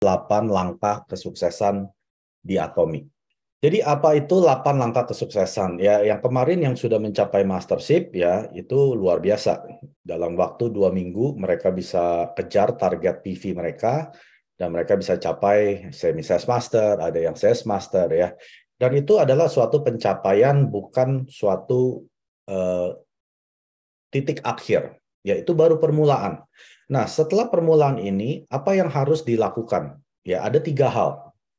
8 langkah kesuksesan di Atomi. Jadi apa itu 8 langkah kesuksesan? Ya, yang kemarin yang sudah mencapai mastership ya itu luar biasa. Dalam waktu 2 minggu mereka bisa kejar target PV mereka dan mereka bisa capai semi sales master, ada yang sales master ya. Dan itu adalah suatu pencapaian, bukan suatu eh, titik akhir, yaitu baru permulaan. Nah, setelah permulaan ini, apa yang harus dilakukan? Ya, ada 3 hal.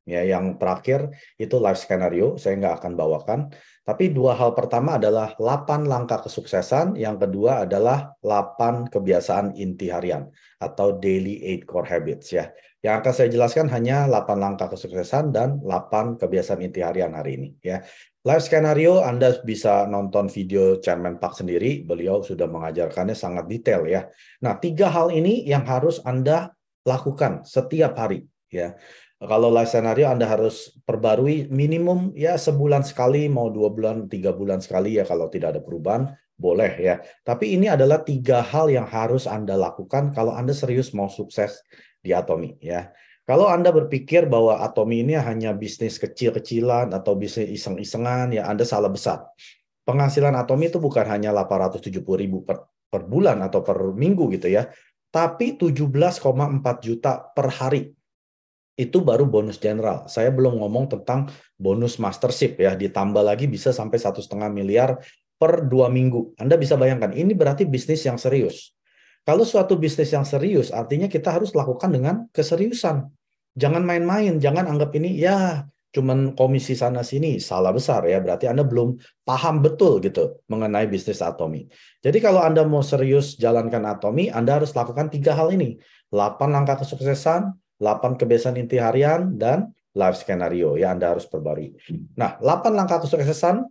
Ya, yang terakhir itu life scenario, saya nggak akan bawakan. Tapi 2 hal pertama adalah 8 langkah kesuksesan, yang kedua adalah 8 kebiasaan inti harian atau daily 8 core habits ya. Yang akan saya jelaskan hanya 8 langkah kesuksesan dan 8 kebiasaan inti harian hari ini ya. Live skenario Anda bisa nonton video Chairman Park sendiri, beliau sudah mengajarkannya sangat detail ya. Nah, 3 hal ini yang harus Anda lakukan setiap hari ya. Kalau live skenario Anda harus perbarui minimum ya sebulan sekali, mau 2 bulan, 3 bulan sekali ya kalau tidak ada perubahan, boleh ya. Tapi ini adalah 3 hal yang harus Anda lakukan kalau Anda serius mau sukses di Atomi ya. Kalau Anda berpikir bahwa Atomi ini hanya bisnis kecil-kecilan atau bisnis iseng-isengan, ya Anda salah besar. Penghasilan Atomi itu bukan hanya 870.000 per bulan atau per minggu gitu ya, tapi 17,4 juta per hari. Itu baru bonus general. Saya belum ngomong tentang bonus mastership ya, ditambah lagi bisa sampai 1,5 miliar per 2 minggu. Anda bisa bayangkan, ini berarti bisnis yang serius. Kalau suatu bisnis yang serius, artinya kita harus lakukan dengan keseriusan. Jangan main-main, jangan anggap ini ya cuman komisi sana sini, salah besar ya. Berarti Anda belum paham betul gitu mengenai bisnis Atomi. Jadi kalau Anda mau serius jalankan Atomi, Anda harus lakukan 3 hal ini. 8 langkah kesuksesan, 8 kebiasaan inti harian, dan life skenario ya Anda harus perbarui. Nah, 8 langkah kesuksesan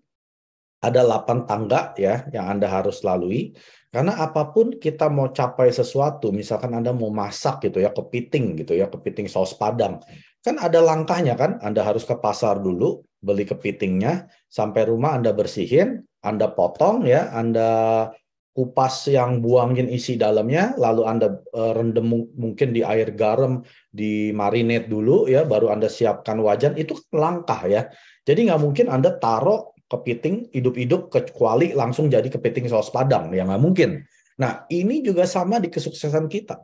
ada 8 tangga ya yang Anda harus lalui. Karena apapun kita mau capai sesuatu, misalkan Anda mau masak gitu ya, kepiting gitu ya, kepiting saus Padang. Kan ada langkahnya kan, Anda harus ke pasar dulu, beli kepitingnya, sampai rumah Anda bersihin, Anda potong ya, Anda kupas yang buangin isi dalamnya, lalu Anda rendam mungkin di air garam, di marinate dulu ya, baru Anda siapkan wajan, itu langkah ya. Jadi nggak mungkin Anda taruh kepiting hidup-hidup kecuali langsung jadi kepiting saus Padang, ya nggak mungkin. Nah, ini juga sama di kesuksesan kita.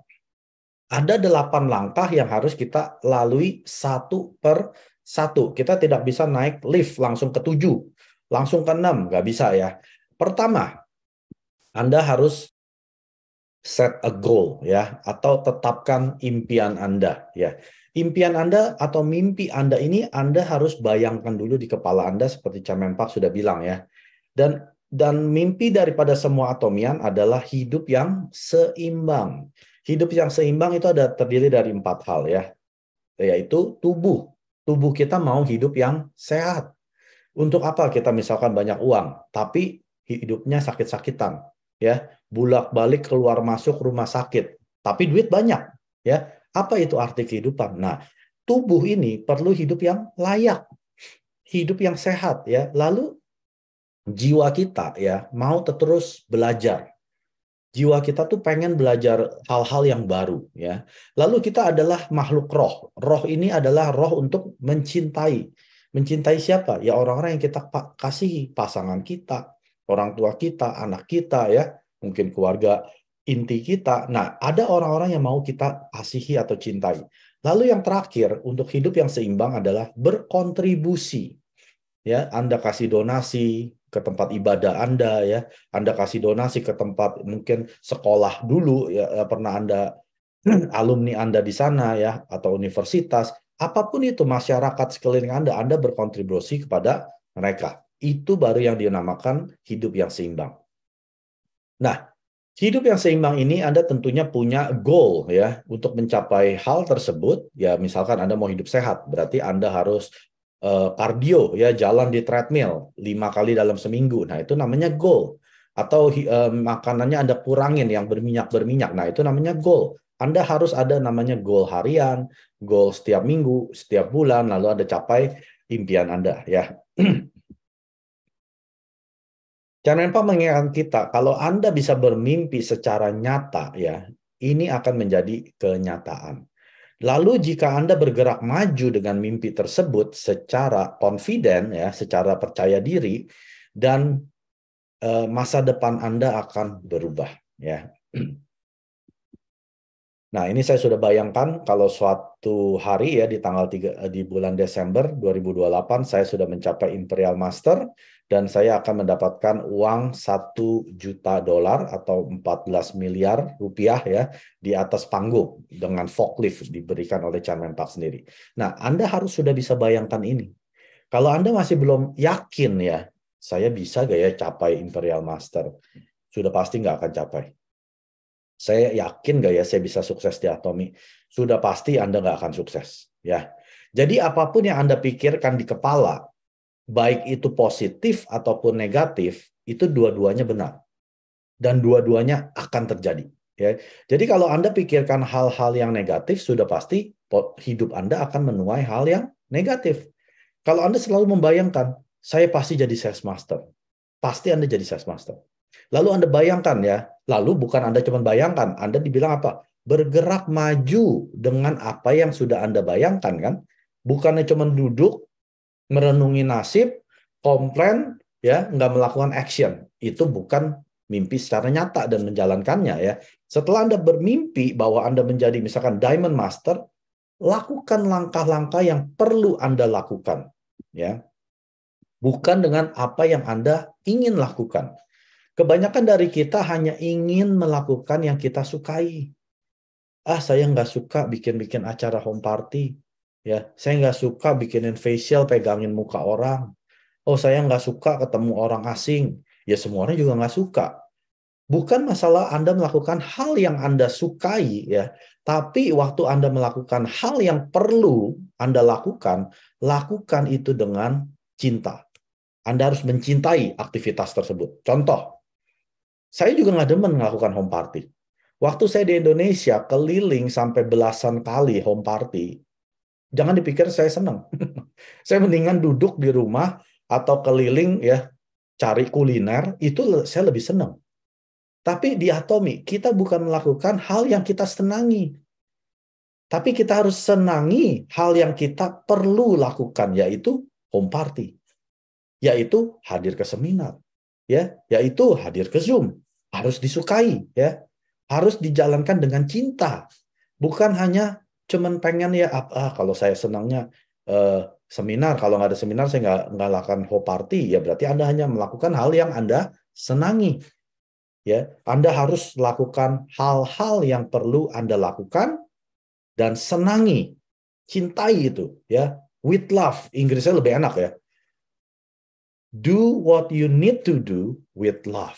Ada 8 langkah yang harus kita lalui satu per satu. Kita tidak bisa naik lift langsung ke 7, langsung ke 6, nggak bisa ya. Pertama, Anda harus set a goal ya, atau tetapkan impian Anda ya. Impian Anda atau mimpi Anda ini Anda harus bayangkan dulu di kepala Anda seperti Chairman Park sudah bilang ya. Dan mimpi daripada semua atomian adalah hidup yang seimbang. Hidup yang seimbang itu ada terdiri dari 4 hal ya, yaitu tubuh. Tubuh kita mau hidup yang sehat. Untuk apa kita misalkan banyak uang, tapi hidupnya sakit-sakitan, ya, bulak-balik keluar masuk rumah sakit, tapi duit banyak, ya. Apa itu arti kehidupan? Nah, tubuh ini perlu hidup yang layak, hidup yang sehat, ya. Lalu jiwa kita, ya, mau terus belajar. Jiwa kita tuh pengen belajar hal-hal yang baru, ya. Lalu kita adalah makhluk roh. Roh ini adalah roh untuk mencintai. Mencintai siapa? Ya orang-orang yang kita kasihi, pasangan kita, orang tua kita, anak kita, ya, mungkin keluarga inti kita. Nah, ada orang-orang yang mau kita kasihi atau cintai. Lalu yang terakhir, untuk hidup yang seimbang adalah berkontribusi. Ya, Anda kasih donasi ke tempat ibadah Anda ya, Anda kasih donasi ke tempat mungkin sekolah dulu ya, pernah Anda alumni Anda di sana ya, atau universitas, apapun itu masyarakat sekeliling Anda berkontribusi kepada mereka. Itu baru yang dinamakan hidup yang seimbang. Nah, hidup yang seimbang ini Anda tentunya punya goal ya untuk mencapai hal tersebut. Ya, misalkan Anda mau hidup sehat, berarti Anda harus kardio ya, jalan di treadmill 5 kali dalam seminggu. Nah, itu namanya goal. Atau makanannya Anda kurangin yang berminyak-berminyak. Nah, itu namanya goal. Anda harus ada namanya goal harian, goal setiap minggu, setiap bulan, lalu Anda capai impian Anda ya. Jangan lupa mengingatkan kita, kalau Anda bisa bermimpi secara nyata, ya, ini akan menjadi kenyataan. Lalu jika Anda bergerak maju dengan mimpi tersebut secara confident, ya, secara percaya diri, dan masa depan Anda akan berubah, ya. Nah, ini saya sudah bayangkan kalau suatu hari ya di tanggal 3 di bulan Desember 2028 saya sudah mencapai Imperial Master dan saya akan mendapatkan uang 1 juta dolar atau 14 miliar rupiah ya di atas panggung dengan forklift diberikan oleh Chairman Park sendiri. Nah, Anda harus sudah bisa bayangkan ini. Kalau Anda masih belum yakin ya, saya bisa gak ya capai Imperial Master? Sudah pasti nggak akan capai. Saya yakin nggak ya saya bisa sukses di Atomi? Sudah pasti Anda nggak akan sukses. Ya. Jadi apapun yang Anda pikirkan di kepala, baik itu positif ataupun negatif, itu dua-duanya benar. Dan dua-duanya akan terjadi. Ya. Jadi kalau Anda pikirkan hal-hal yang negatif, sudah pasti hidup Anda akan menuai hal yang negatif. Kalau Anda selalu membayangkan, saya pasti jadi sales master. Pasti Anda jadi sales master. Lalu Anda bayangkan ya, lalu bukan Anda cuma bayangkan, Anda dibilang apa? Bergerak maju dengan apa yang sudah Anda bayangkan kan? Bukannya cuma duduk, merenungi nasib, komplain, ya nggak melakukan action. Itu bukan mimpi secara nyata dan menjalankannya ya. Setelah Anda bermimpi bahwa Anda menjadi misalkan Diamond Master, lakukan langkah-langkah yang perlu Anda lakukan. Ya, bukan dengan apa yang Anda ingin lakukan. Kebanyakan dari kita hanya ingin melakukan yang kita sukai. Saya nggak suka bikin-bikin acara home party. Ya, saya nggak suka bikinin facial, pegangin muka orang. Saya nggak suka ketemu orang asing. Ya, semua orang juga nggak suka. Bukan masalah Anda melakukan hal yang Anda sukai, ya. Tapi waktu Anda melakukan hal yang perlu Anda lakukan itu dengan cinta. Anda harus mencintai aktivitas tersebut. Contoh, saya juga nggak demen melakukan home party. Waktu saya di Indonesia, keliling sampai belasan kali home party, jangan dipikir saya senang. Saya mendingan duduk di rumah atau keliling ya, cari kuliner, itu saya lebih senang. Tapi di Atomi, kita bukan melakukan hal yang kita senangi. Tapi kita harus senangi hal yang kita perlu lakukan, yaitu home party. Yaitu hadir ke seminar. Yaitu hadir ke Zoom. Harus disukai, ya. Harus dijalankan dengan cinta. Bukan hanya cuman pengen ya kalau saya senangnya seminar, kalau nggak ada seminar saya nggak lakukan home party, ya berarti Anda hanya melakukan hal yang Anda senangi. Ya, Anda harus lakukan hal-hal yang perlu Anda lakukan dan senangi, cintai itu, ya. With love, Inggrisnya lebih enak ya. Do what you need to do with love.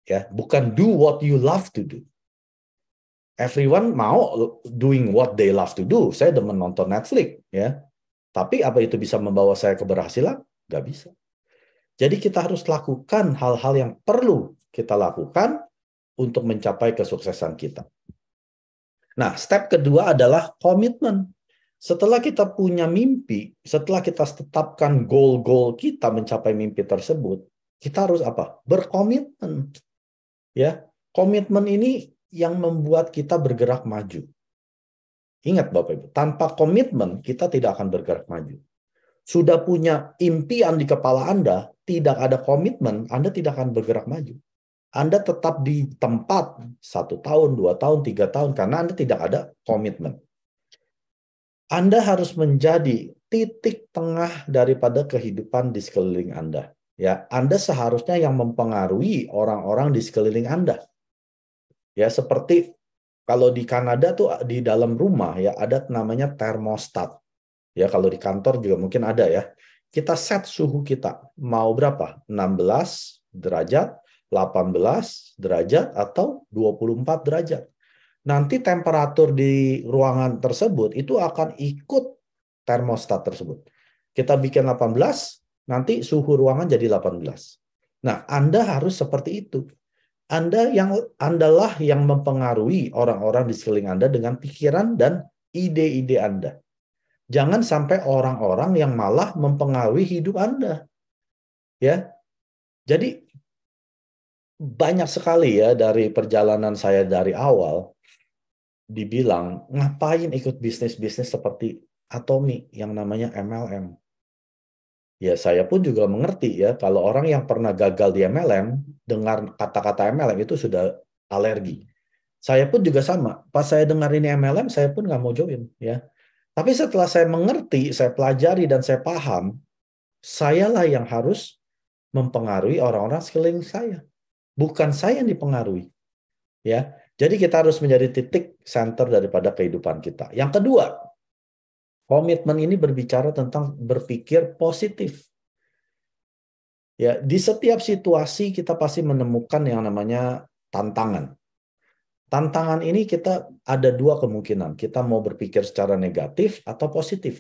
Ya, bukan do what you love to do. Everyone mau doing what they love to do. Saya demen nonton Netflix, ya. Tapi apa itu bisa membawa saya keberhasilan? Nggak bisa. Jadi kita harus lakukan hal-hal yang perlu kita lakukan untuk mencapai kesuksesan kita. Nah, step kedua adalah komitmen. Setelah kita punya mimpi, setelah kita tetapkan goal-goal kita mencapai mimpi tersebut, kita harus apa? Berkomitmen. Ya, komitmen ini yang membuat kita bergerak maju. Ingat Bapak Ibu, tanpa komitmen kita tidak akan bergerak maju. Sudah punya impian di kepala Anda, tidak ada komitmen, Anda tidak akan bergerak maju. Anda tetap di tempat 1 tahun, 2 tahun, 3 tahun, karena Anda tidak ada komitmen. Anda harus menjadi titik tengah daripada kehidupan di sekeliling Anda. Ya, Anda seharusnya yang mempengaruhi orang-orang di sekeliling Anda. Ya, seperti kalau di Kanada tuh di dalam rumah ya ada namanya termostat. Ya, kalau di kantor juga mungkin ada ya. Kita set suhu kita mau berapa? 16 derajat, 18 derajat atau 24 derajat. Nanti temperatur di ruangan tersebut itu akan ikut termostat tersebut. Kita bikin 18, nanti suhu ruangan jadi 18. Nah, Anda harus seperti itu. Andalah yang mempengaruhi orang-orang di sekeliling Anda dengan pikiran dan ide-ide Anda. Jangan sampai orang-orang yang malah mempengaruhi hidup Anda. Ya. Jadi banyak sekali ya dari perjalanan saya dari awal, dibilang, ngapain ikut bisnis-bisnis seperti Atomi yang namanya MLM? Ya, saya pun juga mengerti ya, kalau orang yang pernah gagal di MLM, dengar kata-kata MLM itu sudah alergi. Saya pun juga sama. Pas saya dengar ini MLM, saya pun nggak mau join. Ya. Tapi setelah saya mengerti, saya pelajari, dan saya paham, sayalah yang harus mempengaruhi orang-orang sekeliling saya. Bukan saya yang dipengaruhi. Ya. Jadi kita harus menjadi titik center daripada kehidupan kita. Yang kedua, komitmen ini berbicara tentang berpikir positif. Ya, di setiap situasi kita pasti menemukan yang namanya tantangan. Tantangan ini kita ada dua kemungkinan. Kita mau berpikir secara negatif atau positif.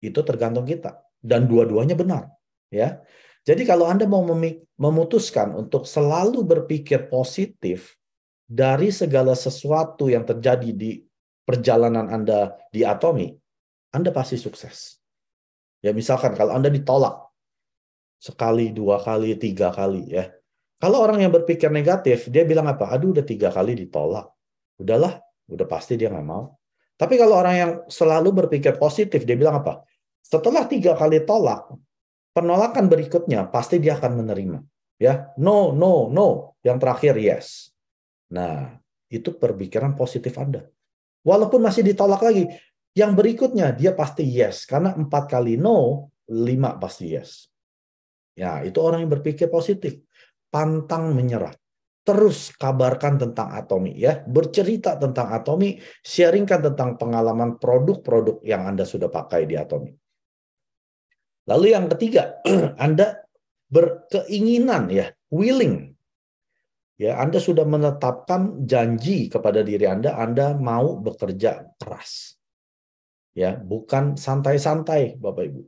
Itu tergantung kita. Dan dua-duanya benar. Ya. Jadi kalau Anda mau memutuskan untuk selalu berpikir positif dari segala sesuatu yang terjadi di perjalanan Anda di Atomi, Anda pasti sukses. Ya, misalkan kalau Anda ditolak sekali, dua kali, tiga kali, ya. Kalau orang yang berpikir negatif, dia bilang apa? Aduh, udah 3 kali ditolak. Udahlah, udah pasti dia nggak mau. Tapi kalau orang yang selalu berpikir positif, dia bilang apa? Setelah 3 kali tolak, penolakan berikutnya pasti dia akan menerima. Ya, no, no, no. Yang terakhir yes. Nah, itu perpikiran positif Anda. Walaupun masih ditolak lagi, yang berikutnya dia pasti yes. Karena 4 kali no, 5 pasti yes. Ya, itu orang yang berpikir positif. Pantang menyerah. Terus kabarkan tentang Atomi ya. Bercerita tentang Atomi, sharingkan tentang pengalaman produk-produk yang Anda sudah pakai di Atomi. Lalu yang ketiga, Anda berkeinginan ya, willing. Ya, Anda sudah menetapkan janji kepada diri Anda mau bekerja keras. Ya, bukan santai-santai, Bapak Ibu.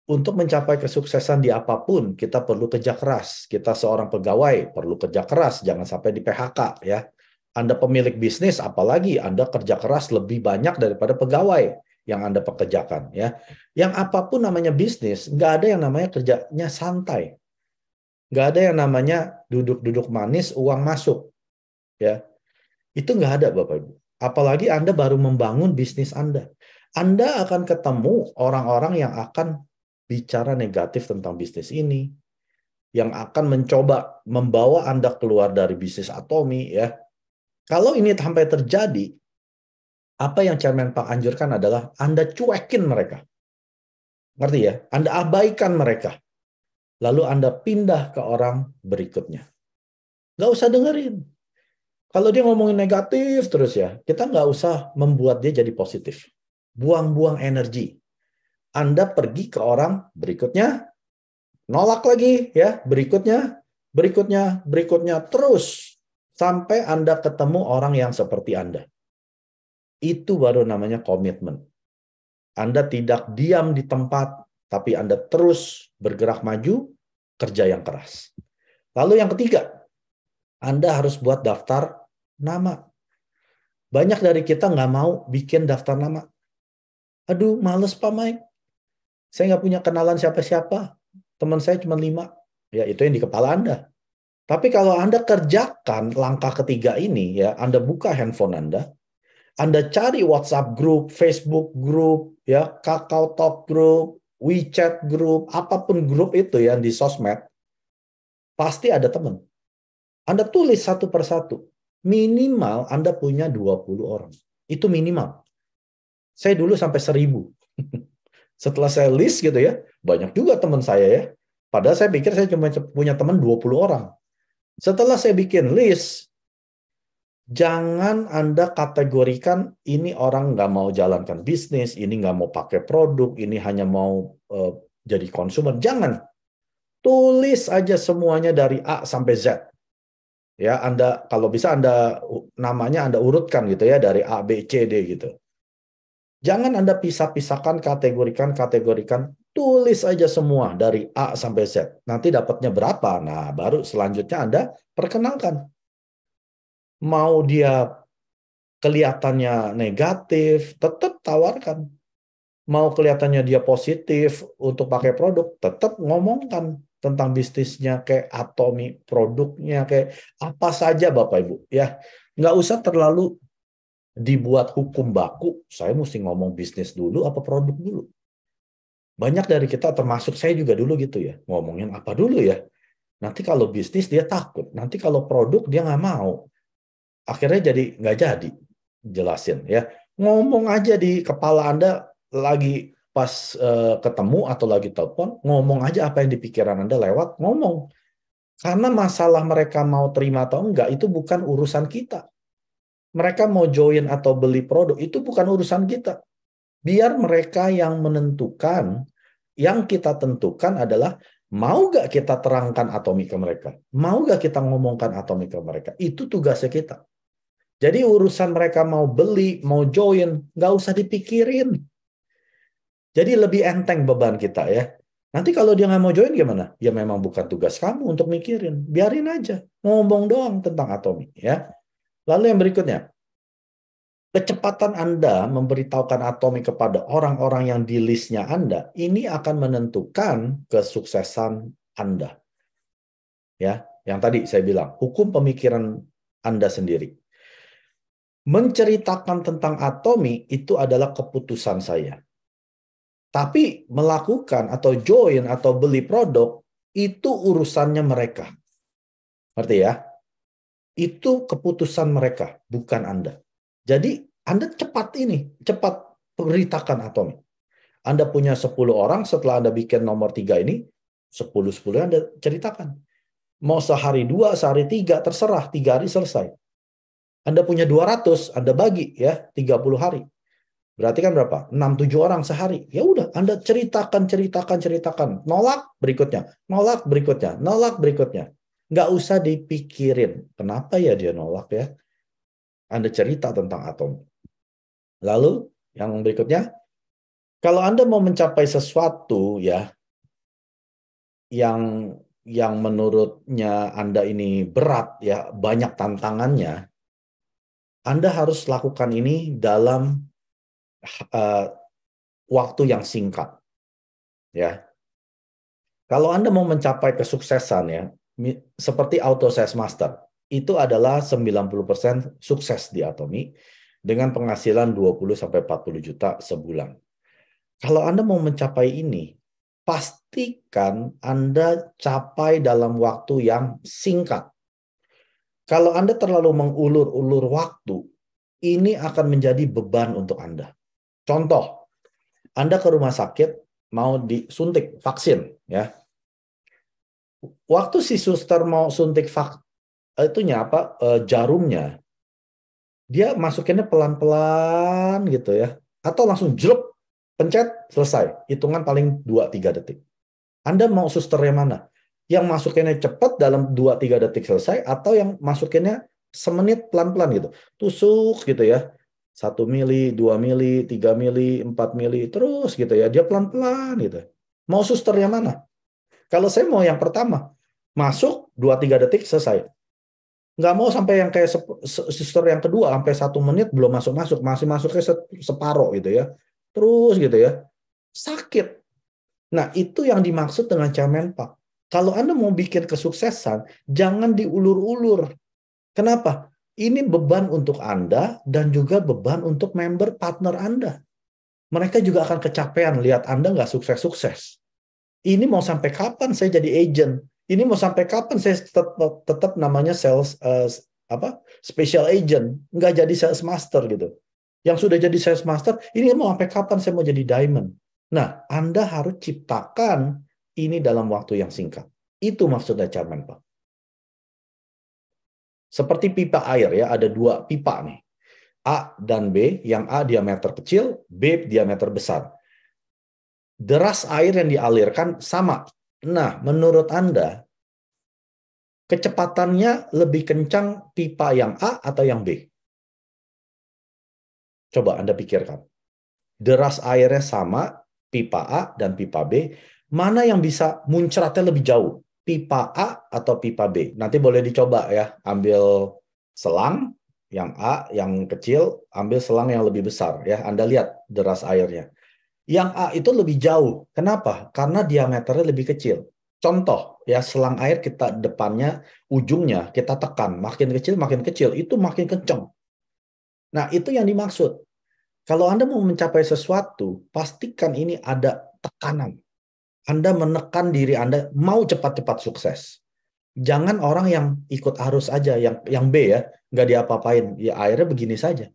Untuk mencapai kesuksesan di apapun, kita perlu kerja keras. Kita seorang pegawai perlu kerja keras, jangan sampai di PHK ya. Anda pemilik bisnis, apalagi Anda kerja keras lebih banyak daripada pegawai yang Anda pekerjakan ya. Yang apapun namanya bisnis, nggak ada yang namanya kerjanya santai. Nggak ada yang namanya duduk-duduk manis, uang masuk ya. Itu nggak ada Bapak Ibu. Apalagi Anda baru membangun bisnis Anda. Anda akan ketemu orang-orang yang akan bicara negatif tentang bisnis ini, yang akan mencoba membawa Anda keluar dari bisnis Atomi ya. Kalau ini sampai terjadi, apa yang Chairman Pak anjurkan adalah Anda cuekin mereka. Ngerti ya? Anda abaikan mereka. Lalu Anda pindah ke orang berikutnya. Nggak usah dengerin. Kalau dia ngomongin negatif terus ya, kita nggak usah membuat dia jadi positif. Buang-buang energi. Anda pergi ke orang berikutnya, nolak lagi ya, berikutnya, terus sampai Anda ketemu orang yang seperti Anda. Itu baru namanya komitmen. Anda tidak diam di tempat, tapi Anda terus bergerak maju, kerja yang keras. Lalu yang ketiga, Anda harus buat daftar nama. Banyak dari kita nggak mau bikin daftar nama. Aduh, males Pak Mike. Saya nggak punya kenalan siapa-siapa. Teman saya cuma 5. Ya, itu yang di kepala Anda. Tapi kalau Anda kerjakan langkah ketiga ini, ya, Anda buka handphone Anda cari WhatsApp group, Facebook group, ya, Kakao Talk group, WeChat group, apapun grup itu yang di sosmed, pasti ada teman. Anda tulis satu persatu. Minimal Anda punya 20 orang. Itu minimal. Saya dulu sampai 1.000. Setelah saya list gitu ya, banyak juga teman saya ya. Padahal saya pikir saya cuma punya teman 20 orang. Setelah saya bikin list, jangan Anda kategorikan ini orang nggak mau jalankan bisnis, ini nggak mau pakai produk, ini hanya mau jadi konsumen. Jangan. Tulis aja semuanya dari A sampai Z. Ya, Anda kalau bisa Anda namanya Anda urutkan gitu ya dari A, B, C, D gitu. Jangan Anda pisah-pisahkan, kategorikan, tulis aja semua dari A sampai Z. Nanti dapatnya berapa? Nah, baru selanjutnya Anda perkenalkan. Mau dia kelihatannya negatif, tetap tawarkan. Mau kelihatannya dia positif untuk pakai produk, tetap ngomongkan tentang bisnisnya, kayak Atomi, produknya, kayak apa saja Bapak Ibu. Ya, nggak usah terlalu dibuat hukum baku, saya mesti ngomong bisnis dulu apa produk dulu. Banyak dari kita, termasuk saya juga dulu gitu ya, ngomongin apa dulu ya. Nanti kalau bisnis dia takut, nanti kalau produk dia nggak mau. Akhirnya jadi nggak jadi jelasin ya. Ngomong aja di kepala Anda lagi pas ketemu atau lagi telepon, ngomong aja apa yang di pikiran Anda lewat ngomong. Karena masalah mereka mau terima atau enggak itu bukan urusan kita. Mereka mau join atau beli produk itu bukan urusan kita. Biar mereka yang menentukan. Yang kita tentukan adalah mau nggak kita terangkan Atomi ke mereka? Mau nggak kita ngomongkan Atomi ke mereka? Itu tugasnya kita. Jadi urusan mereka mau beli, mau join, nggak usah dipikirin. Jadi lebih enteng beban kita ya. Nanti kalau dia nggak mau join gimana? Ya memang bukan tugas kamu untuk mikirin. Biarin aja. Ngomong doang tentang Atomi ya. Lalu yang berikutnya. Kecepatan Anda memberitahukan Atomi kepada orang-orang yang di listnya Anda, ini akan menentukan kesuksesan Anda. Ya, yang tadi saya bilang, hukum pemikiran Anda sendiri. Menceritakan tentang Atomi itu adalah keputusan saya. Tapi melakukan atau join atau beli produk, itu urusannya mereka. Ngerti ya? Itu keputusan mereka, bukan Anda. Jadi Anda cepat beritakan Atomi. Anda punya 10 orang, setelah Anda bikin nomor 3 ini, 10-10 Anda ceritakan. Mau sehari 2, sehari 3, terserah, 3 hari selesai. Anda punya 200, Anda bagi ya, 30 hari. Berarti kan berapa? 6-7 orang sehari. Ya udah, Anda ceritakan. Nolak berikutnya, nolak berikutnya, nolak berikutnya. Nggak usah dipikirin. Kenapa ya dia nolak ya? Anda cerita tentang Atomi. Lalu yang berikutnya, kalau Anda mau mencapai sesuatu ya yang menurutnya Anda ini berat ya, banyak tantangannya, Anda harus lakukan ini dalam uh, waktu yang singkat ya. Kalau Anda mau mencapai kesuksesan ya, seperti Auto Sales Master, itu adalah 90% sukses di Atomi dengan penghasilan 20-40 juta sebulan. Kalau Anda mau mencapai ini, pastikan Anda capai dalam waktu yang singkat. Kalau Anda terlalu mengulur-ulur waktu, ini akan menjadi beban untuk Anda. Contoh, Anda ke rumah sakit mau disuntik vaksin, ya. Waktu si suster mau suntik jarumnya, dia masukinnya pelan-pelan gitu ya, atau langsung jelek, pencet, selesai. Hitungan paling 2-3 detik. Anda mau suster yang mana? Yang masukinnya cepat dalam 2-3 detik selesai, atau yang masukinnya semenit pelan-pelan gitu. Tusuk gitu ya. 1 mili, 2 mili, 3 mili, 4 mili, terus gitu ya. Dia pelan-pelan gitu. Mau suster yang mana? Kalau saya mau yang pertama. Masuk 2-3 detik selesai. Nggak mau sampai yang kayak suster yang kedua, sampai 1 menit belum masuk-masuk. Masih masuknya separoh gitu ya. Terus gitu ya. Sakit. Nah, itu yang dimaksud dengan Kemenpak. Kalau Anda mau bikin kesuksesan, jangan diulur-ulur. Kenapa? Ini beban untuk Anda dan juga beban untuk member partner Anda. Mereka juga akan kecapean lihat Anda nggak sukses-sukses. Ini mau sampai kapan saya jadi agent? Ini mau sampai kapan saya tetap namanya sales special agent, nggak jadi sales master gitu. Yang sudah jadi sales master, ini mau sampai kapan saya mau jadi diamond? Nah, Anda harus ciptakan ini dalam waktu yang singkat. Itu maksudnya Chairman, Pak. Seperti pipa air ya, ada 2 pipa nih. A dan B, yang A diameter kecil, B diameter besar. Deras air yang dialirkan sama. Nah, menurut Anda, kecepatannya lebih kencang pipa yang A atau yang B? Coba Anda pikirkan. Deras airnya sama, pipa A dan pipa B, mana yang bisa muncratnya lebih jauh? Pipa A atau pipa B? Nanti boleh dicoba ya, ambil selang yang A, yang kecil, ambil selang yang lebih besar ya. Anda lihat deras airnya. Yang A itu lebih jauh. Kenapa? Karena diameternya lebih kecil. Contoh ya, selang air kita depannya, ujungnya kita tekan, makin kecil, itu makin kencang. Nah, itu yang dimaksud. Kalau Anda mau mencapai sesuatu, pastikan ini ada tekanan. Anda menekan diri Anda mau cepat-cepat sukses. Jangan orang yang ikut arus aja, yang B ya, nggak diapa-apain. Ya akhirnya begini saja.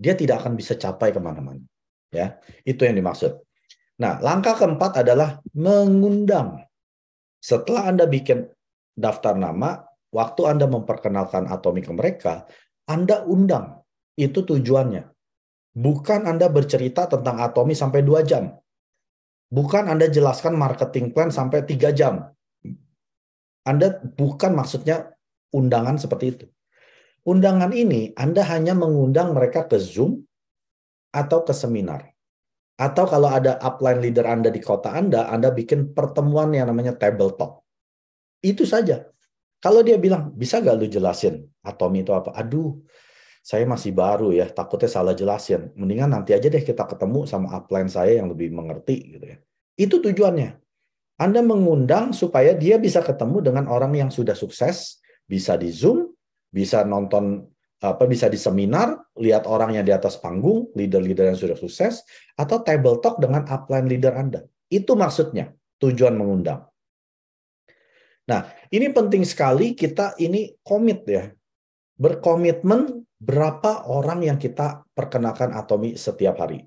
Dia tidak akan bisa capai kemana-mana. Ya, itu yang dimaksud. Nah, langkah keempat adalah mengundang. Setelah Anda bikin daftar nama, waktu Anda memperkenalkan Atomi ke mereka, Anda undang. Itu tujuannya. Bukan Anda bercerita tentang Atomi sampai 2 jam. Bukan Anda jelaskan marketing plan sampai 3 jam. Anda bukan maksudnya undangan seperti itu. Undangan ini Anda hanya mengundang mereka ke Zoom atau ke seminar. Atau kalau ada upline leader Anda di kota Anda bikin pertemuan yang namanya table talk. Itu saja. Kalau dia bilang, bisa nggak lu jelasin Atomi itu apa? Aduh, saya masih baru ya, takutnya salah jelasin. Mendingan nanti aja deh kita ketemu sama upline saya yang lebih mengerti gitu ya. Itu tujuannya. Anda mengundang supaya dia bisa ketemu dengan orang yang sudah sukses, bisa di Zoom, bisa nonton bisa di seminar, lihat orang yang di atas panggung, leader-leader yang sudah sukses, atau table talk dengan upline leader Anda. Itu maksudnya, tujuan mengundang. Nah, ini penting sekali kita ini komit ya. Berkomitmen berapa orang yang kita perkenalkan Atomi setiap hari.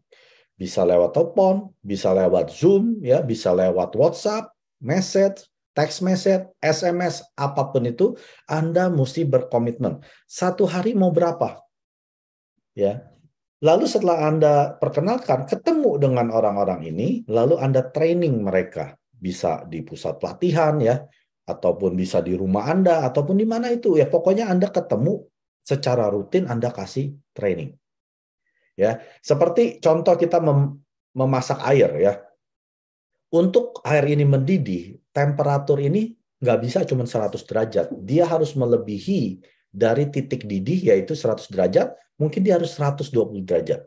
Bisa lewat telepon, bisa lewat Zoom, ya, bisa lewat WhatsApp, message, text message, SMS, apapun itu, Anda mesti berkomitmen. Satu hari mau berapa? Ya. Lalu setelah Anda perkenalkan, ketemu dengan orang-orang ini, lalu Anda training mereka. Bisa di pusat pelatihan, ya, ataupun bisa di rumah Anda, ataupun di mana itu. Ya, pokoknya Anda ketemu secara rutin, Anda kasih training. Ya, seperti contoh kita memasak air, ya. Untuk air ini mendidih, temperatur ini nggak bisa cuma 100 derajat. Dia harus melebihi dari titik didih, yaitu 100 derajat, mungkin dia harus 120 derajat.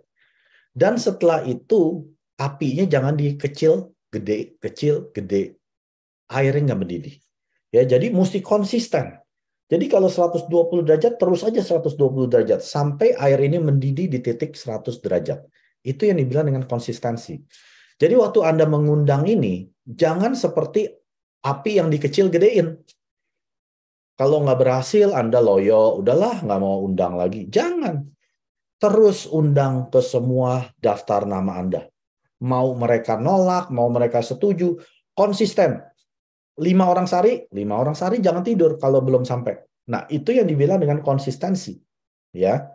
Dan setelah itu, apinya jangan dikecil, gede, kecil, gede. Airnya nggak mendidih. Ya, jadi mesti konsisten. Jadi kalau 120 derajat, terus aja 120 derajat. Sampai air ini mendidih di titik 100 derajat. Itu yang dibilang dengan konsistensi. Jadi waktu Anda mengundang ini, jangan seperti api yang dikecil gedein. Kalau nggak berhasil, Anda loyo, udahlah nggak mau undang lagi. Jangan. Terus undang ke semua daftar nama Anda. Mau mereka nolak, mau mereka setuju, konsisten. 5 orang sehari jangan tidur kalau belum sampai. Nah, itu yang dibilang dengan konsistensi. Ya,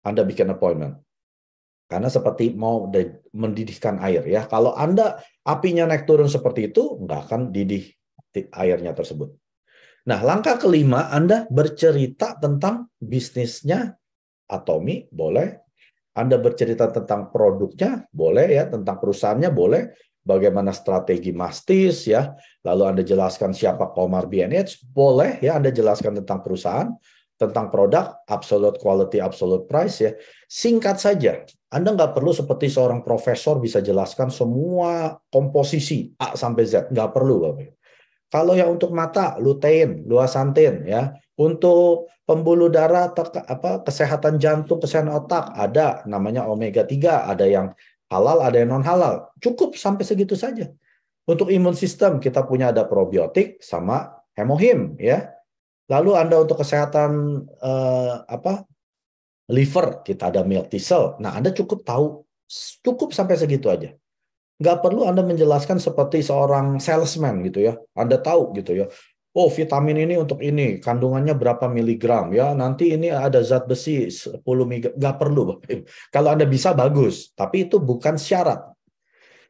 Anda bikin appointment. Karena seperti mau mendidihkan air ya. Kalau Anda apinya naik turun seperti itu, nggak akan didih airnya tersebut. Nah, langkah kelima, Anda bercerita tentang bisnisnya Atomi, boleh. Anda bercerita tentang produknya, boleh ya. Tentang perusahaannya, boleh. Bagaimana strategi Mastis ya. Lalu Anda jelaskan siapa Komar B&H, boleh ya. Anda jelaskan tentang perusahaan, tentang produk, absolute quality, absolute price ya. Singkat saja. Anda nggak perlu seperti seorang profesor bisa jelaskan semua komposisi A sampai Z. Nggak perlu, Bapak. Kalau yang untuk mata, lutein, luasantin ya. Untuk pembuluh darah, kesehatan jantung, kesehatan otak, ada namanya omega 3, ada yang halal, ada yang non halal. Cukup sampai segitu saja. Untuk imun sistem kita punya ada probiotik sama hemohim ya. Lalu Anda untuk kesehatan liver, kita ada milk thistle. Nah, Anda cukup tahu, cukup sampai segitu aja. Nggak perlu Anda menjelaskan seperti seorang salesman gitu ya. Anda tahu gitu ya. Oh, vitamin ini untuk ini, kandungannya berapa miligram ya. Nanti ini ada zat besi 10 miligram. Nggak perlu, Bapak. Kalau Anda bisa, bagus. Tapi itu bukan syarat.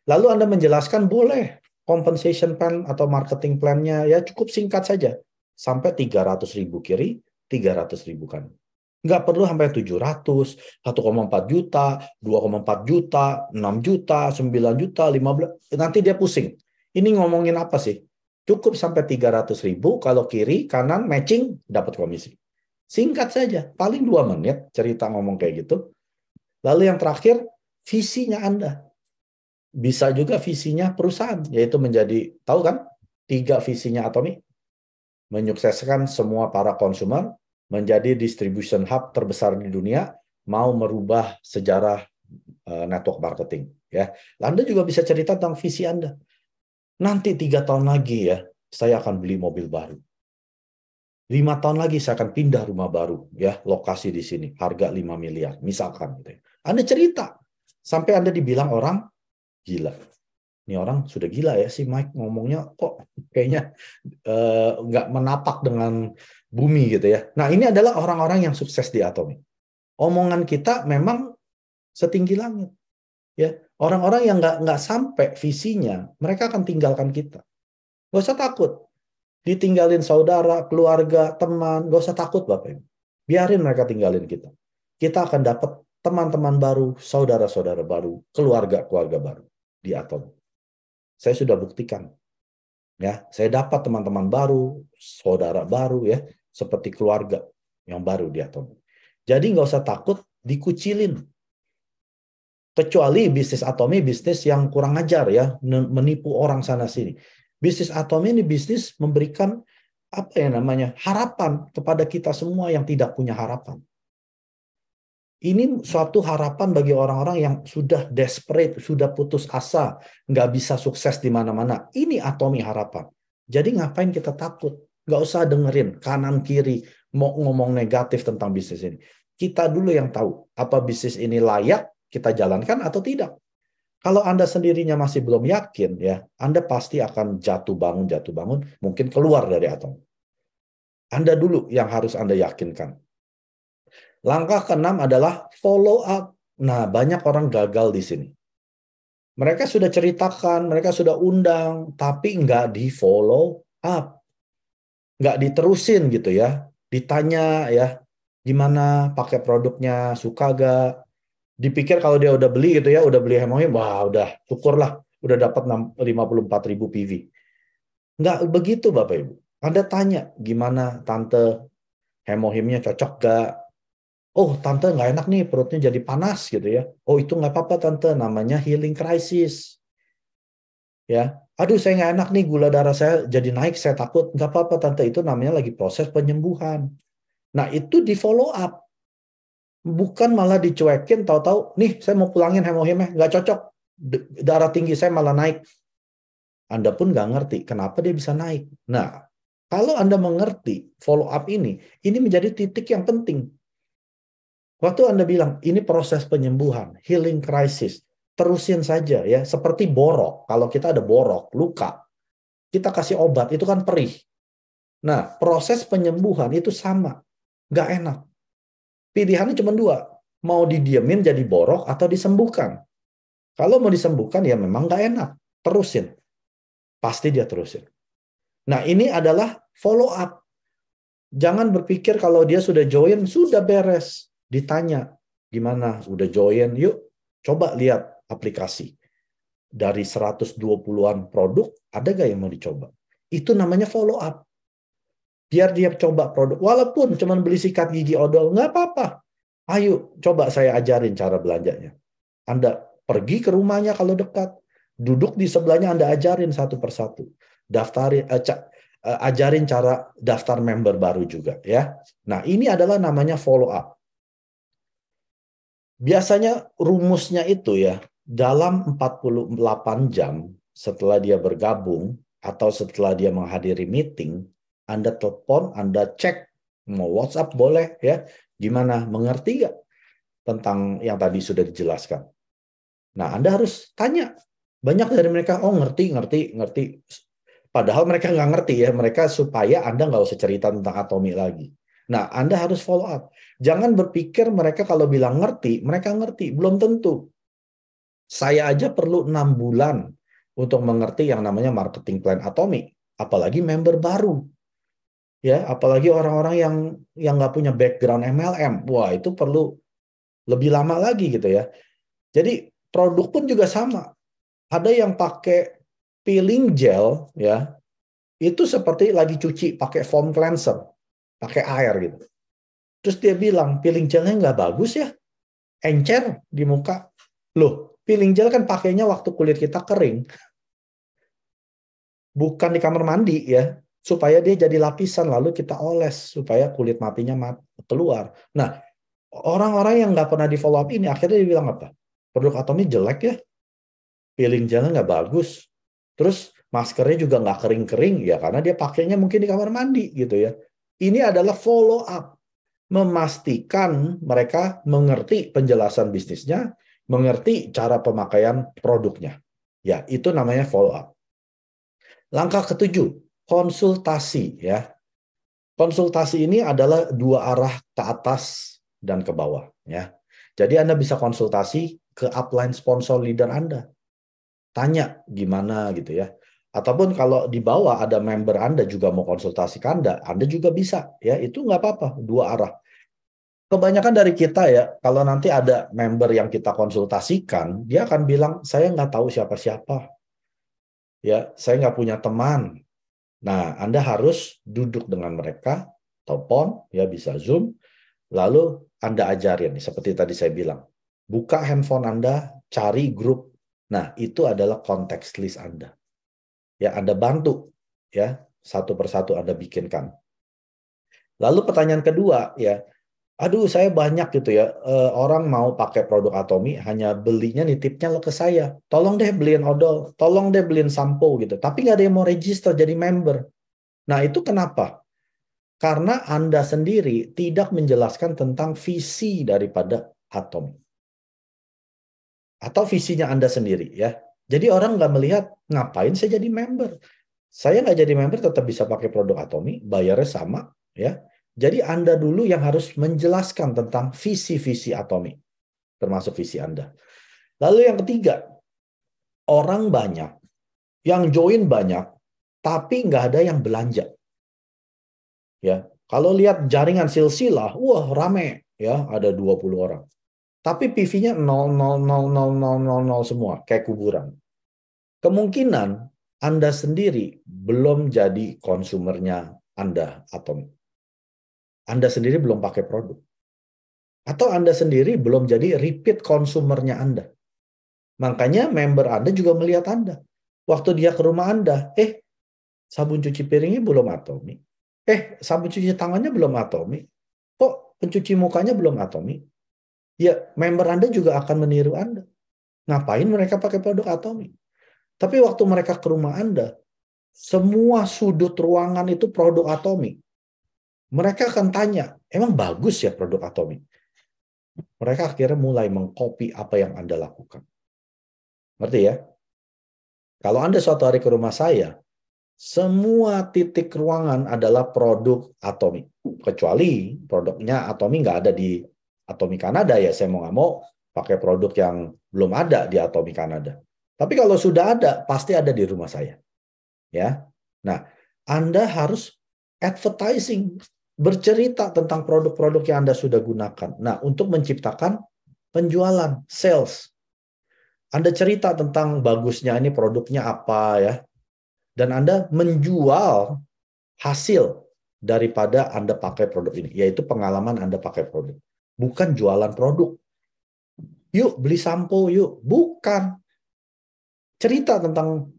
Lalu Anda menjelaskan, boleh compensation plan atau marketing plan-nya ya cukup singkat saja. Sampai 300.000 kiri, 300.000 kan. Nggak perlu sampai 700, 1,4 juta, 2,4 juta, 6 juta, 9 juta, 15. Nanti dia pusing. Ini ngomongin apa sih? Cukup sampai 300.000, kalau kiri, kanan, matching, dapat komisi. Singkat saja, paling 2 menit cerita ngomong kayak gitu. Lalu yang terakhir, visinya Anda. Bisa juga visinya perusahaan, yaitu menjadi, tahu kan, 3 visinya Atomi. Menyukseskan semua para konsumer, menjadi distribution hub terbesar di dunia, mau merubah sejarah network marketing. Ya, Anda juga bisa cerita tentang visi Anda. Nanti 3 tahun lagi ya, saya akan beli mobil baru. 5 tahun lagi saya akan pindah rumah baru, ya, lokasi di sini, harga 5 miliar, misalkan. Gitu ya. Anda cerita, sampai Anda dibilang orang gila. Ini orang sudah gila ya si Mike, ngomongnya kok kayaknya nggak menapak dengan bumi gitu ya. Nah ini adalah orang-orang yang sukses di Atomic. Omongan kita memang setinggi langit. Ya, orang-orang yang nggak sampai visinya, mereka akan tinggalkan kita. Gak usah takut. Ditinggalin saudara, keluarga, teman, gak usah takut Bapak Ibu. Biarin mereka tinggalin kita. Kita akan dapat teman-teman baru, saudara-saudara baru, keluarga-keluarga baru di Atom. Saya sudah buktikan. Ya, saya dapat teman-teman baru, saudara baru ya, seperti keluarga yang baru di Atom. Jadi nggak usah takut dikucilin. Kecuali bisnis Atomi bisnis yang kurang ajar ya, menipu orang sana sini. Bisnis Atomi ini bisnis memberikan apa ya namanya harapan kepada kita semua yang tidak punya harapan. Ini suatu harapan bagi orang-orang yang sudah desperate, sudah putus asa, nggak bisa sukses di mana-mana. Ini Atomi harapan. Jadi ngapain kita takut? Nggak usah dengerin kanan kiri mau ngomong negatif tentang bisnis ini. Kita dulu yang tahu apa bisnis ini layak kita jalankan atau tidak. Kalau Anda sendirinya masih belum yakin, ya, Anda pasti akan jatuh bangun, mungkin keluar dari Atom. Anda dulu yang harus Anda yakinkan. Langkah ke-6 adalah follow up. Nah, banyak orang gagal di sini. Mereka sudah ceritakan, mereka sudah undang, tapi nggak di follow up. Nggak diterusin gitu ya. Ditanya ya, gimana pakai produknya, suka gak? Dipikir kalau dia udah beli gitu ya, udah beli Hemohim, wah udah syukurlah, udah dapat 54.000 PV. Nggak begitu Bapak Ibu. Anda tanya, gimana Tante, Hemohimnya cocok gak? Oh Tante nggak enak nih, perutnya jadi panas gitu ya. Oh itu nggak apa-apa Tante, namanya healing crisis. Ya, aduh saya nggak enak nih, gula darah saya jadi naik, saya takut. Nggak apa-apa Tante, itu namanya lagi proses penyembuhan. Nah itu di follow up. Bukan malah dicuekin, tahu-tahu, nih saya mau pulangin Hemohimnya, nggak cocok. Darah tinggi saya malah naik. Anda pun nggak ngerti kenapa dia bisa naik. Nah, kalau Anda mengerti follow up ini menjadi titik yang penting. Waktu Anda bilang, ini proses penyembuhan, healing crisis, terusin saja ya, seperti borok. Kalau kita ada borok, luka, kita kasih obat, itu kan perih. Nah, proses penyembuhan itu sama, nggak enak. Pilihannya cuma dua, mau didiemin jadi borok atau disembuhkan. Kalau mau disembuhkan ya memang nggak enak, terusin. Pasti dia terusin. Nah ini adalah follow up. Jangan berpikir kalau dia sudah join, sudah beres. Ditanya, gimana? Udah join? Yuk, coba lihat aplikasi. Dari 120-an produk, ada nggak yang mau dicoba? Itu namanya follow up. Biar dia coba produk. Walaupun cuma beli sikat gigi odol, nggak apa-apa. Ayo, coba saya ajarin cara belanjanya. Anda pergi ke rumahnya kalau dekat. Duduk di sebelahnya, Anda ajarin satu persatu. Ajarin cara daftar member baru juga ya. Nah, ini adalah namanya follow up. Biasanya rumusnya itu ya, dalam 48 jam setelah dia bergabung atau setelah dia menghadiri meeting, Anda telepon, Anda cek, mau WhatsApp boleh ya. Gimana, mengerti nggak tentang yang tadi sudah dijelaskan? Nah, Anda harus tanya. Banyak dari mereka, oh ngerti. Padahal mereka nggak ngerti ya, mereka supaya Anda nggak usah cerita tentang Atomi lagi. Nah, Anda harus follow up. Jangan berpikir mereka kalau bilang ngerti, mereka ngerti. Belum tentu. Saya aja perlu 6 bulan untuk mengerti yang namanya marketing plan Atomi. Apalagi member baru. Ya, apalagi orang-orang yang nggak punya background MLM. Wah, itu perlu lebih lama lagi gitu ya. Jadi produk pun juga sama. Ada yang pakai peeling gel ya, itu seperti lagi cuci pakai foam cleanser, pakai air gitu. Terus dia bilang peeling gelnya nggak bagus ya, encer di muka. Loh, peeling gel kan pakainya waktu kulit kita kering, bukan di kamar mandi ya, supaya dia jadi lapisan lalu kita oles supaya kulit matinya keluar. Nah, Orang-orang yang nggak pernah di follow up ini akhirnya dibilang apa? Produk Atomi jelek ya, peeling jalan nggak bagus. Terus maskernya juga nggak kering-kering ya karena dia pakainya mungkin di kamar mandi gitu ya. Ini adalah follow up, memastikan mereka mengerti penjelasan bisnisnya, mengerti cara pemakaian produknya. Ya, itu namanya follow up. Langkah ketujuh, konsultasi ya. Konsultasi ini adalah dua arah ke atas dan ke bawah ya. Jadi Anda bisa konsultasi ke upline sponsor leader Anda. Tanya gimana gitu ya. Ataupun kalau di bawah ada member Anda juga mau konsultasi ke Anda juga bisa ya. Itu nggak apa-apa, dua arah. Kebanyakan dari kita ya, kalau nanti ada member yang kita konsultasikan, dia akan bilang, saya nggak tahu siapa-siapa. Ya, saya nggak punya teman. Nah, Anda harus duduk dengan mereka, telepon, ya bisa Zoom, lalu Anda ajarin, seperti tadi saya bilang. Buka handphone Anda, cari grup. Nah, itu adalah konteks list Anda. Ya, Anda bantu, ya, satu persatu Anda bikinkan. Lalu pertanyaan kedua, ya, aduh saya banyak gitu ya, orang mau pakai produk Atomi, hanya belinya nitipnya ke saya. Tolong deh beliin odol, tolong deh beliin sampo gitu. Tapi nggak ada yang mau register jadi member. Nah, itu kenapa? Karena Anda sendiri tidak menjelaskan tentang visi daripada Atom. Atau visinya Anda sendiri ya. Jadi orang nggak melihat, ngapain saya jadi member? Saya nggak jadi member tetap bisa pakai produk Atomi, bayarnya sama ya. Jadi Anda dulu yang harus menjelaskan tentang visi-visi Atomi, termasuk visi Anda. Lalu yang ketiga, orang banyak, yang join banyak, tapi nggak ada yang belanja. Ya, kalau lihat jaringan silsilah, wah rame ya, ada 20 orang. Tapi PV-nya 0,0000000 semua, kayak kuburan. Kemungkinan Anda sendiri belum jadi konsumernya Anda atau Anda sendiri belum pakai produk. Atau Anda sendiri belum jadi repeat konsumernya Anda. Makanya member Anda juga melihat Anda. Waktu dia ke rumah Anda, sabun cuci piringnya belum Atomi. Sabun cuci tangannya belum Atomi. Kok pencuci mukanya belum Atomi? Ya, member Anda juga akan meniru Anda. Ngapain mereka pakai produk Atomi? Tapi waktu mereka ke rumah Anda, semua sudut ruangan itu produk Atomi. Mereka akan tanya, emang bagus ya produk Atomi? Mereka akhirnya mulai mengcopy apa yang Anda lakukan. Ngerti ya? Kalau Anda suatu hari ke rumah saya, semua titik ruangan adalah produk Atomi. Kecuali produknya Atomi nggak ada di Atomi Kanada ya, saya mau nggak mau pakai produk yang belum ada di Atomi Kanada. Tapi kalau sudah ada, pasti ada di rumah saya. Ya, nah Anda harus advertising, bercerita tentang produk-produk yang Anda sudah gunakan. Nah, untuk menciptakan penjualan, sales. Anda cerita tentang bagusnya ini produknya apa ya, dan Anda menjual hasil daripada Anda pakai produk ini, yaitu pengalaman Anda pakai produk. Bukan jualan produk. Yuk beli sampo yuk. Bukan. Cerita tentang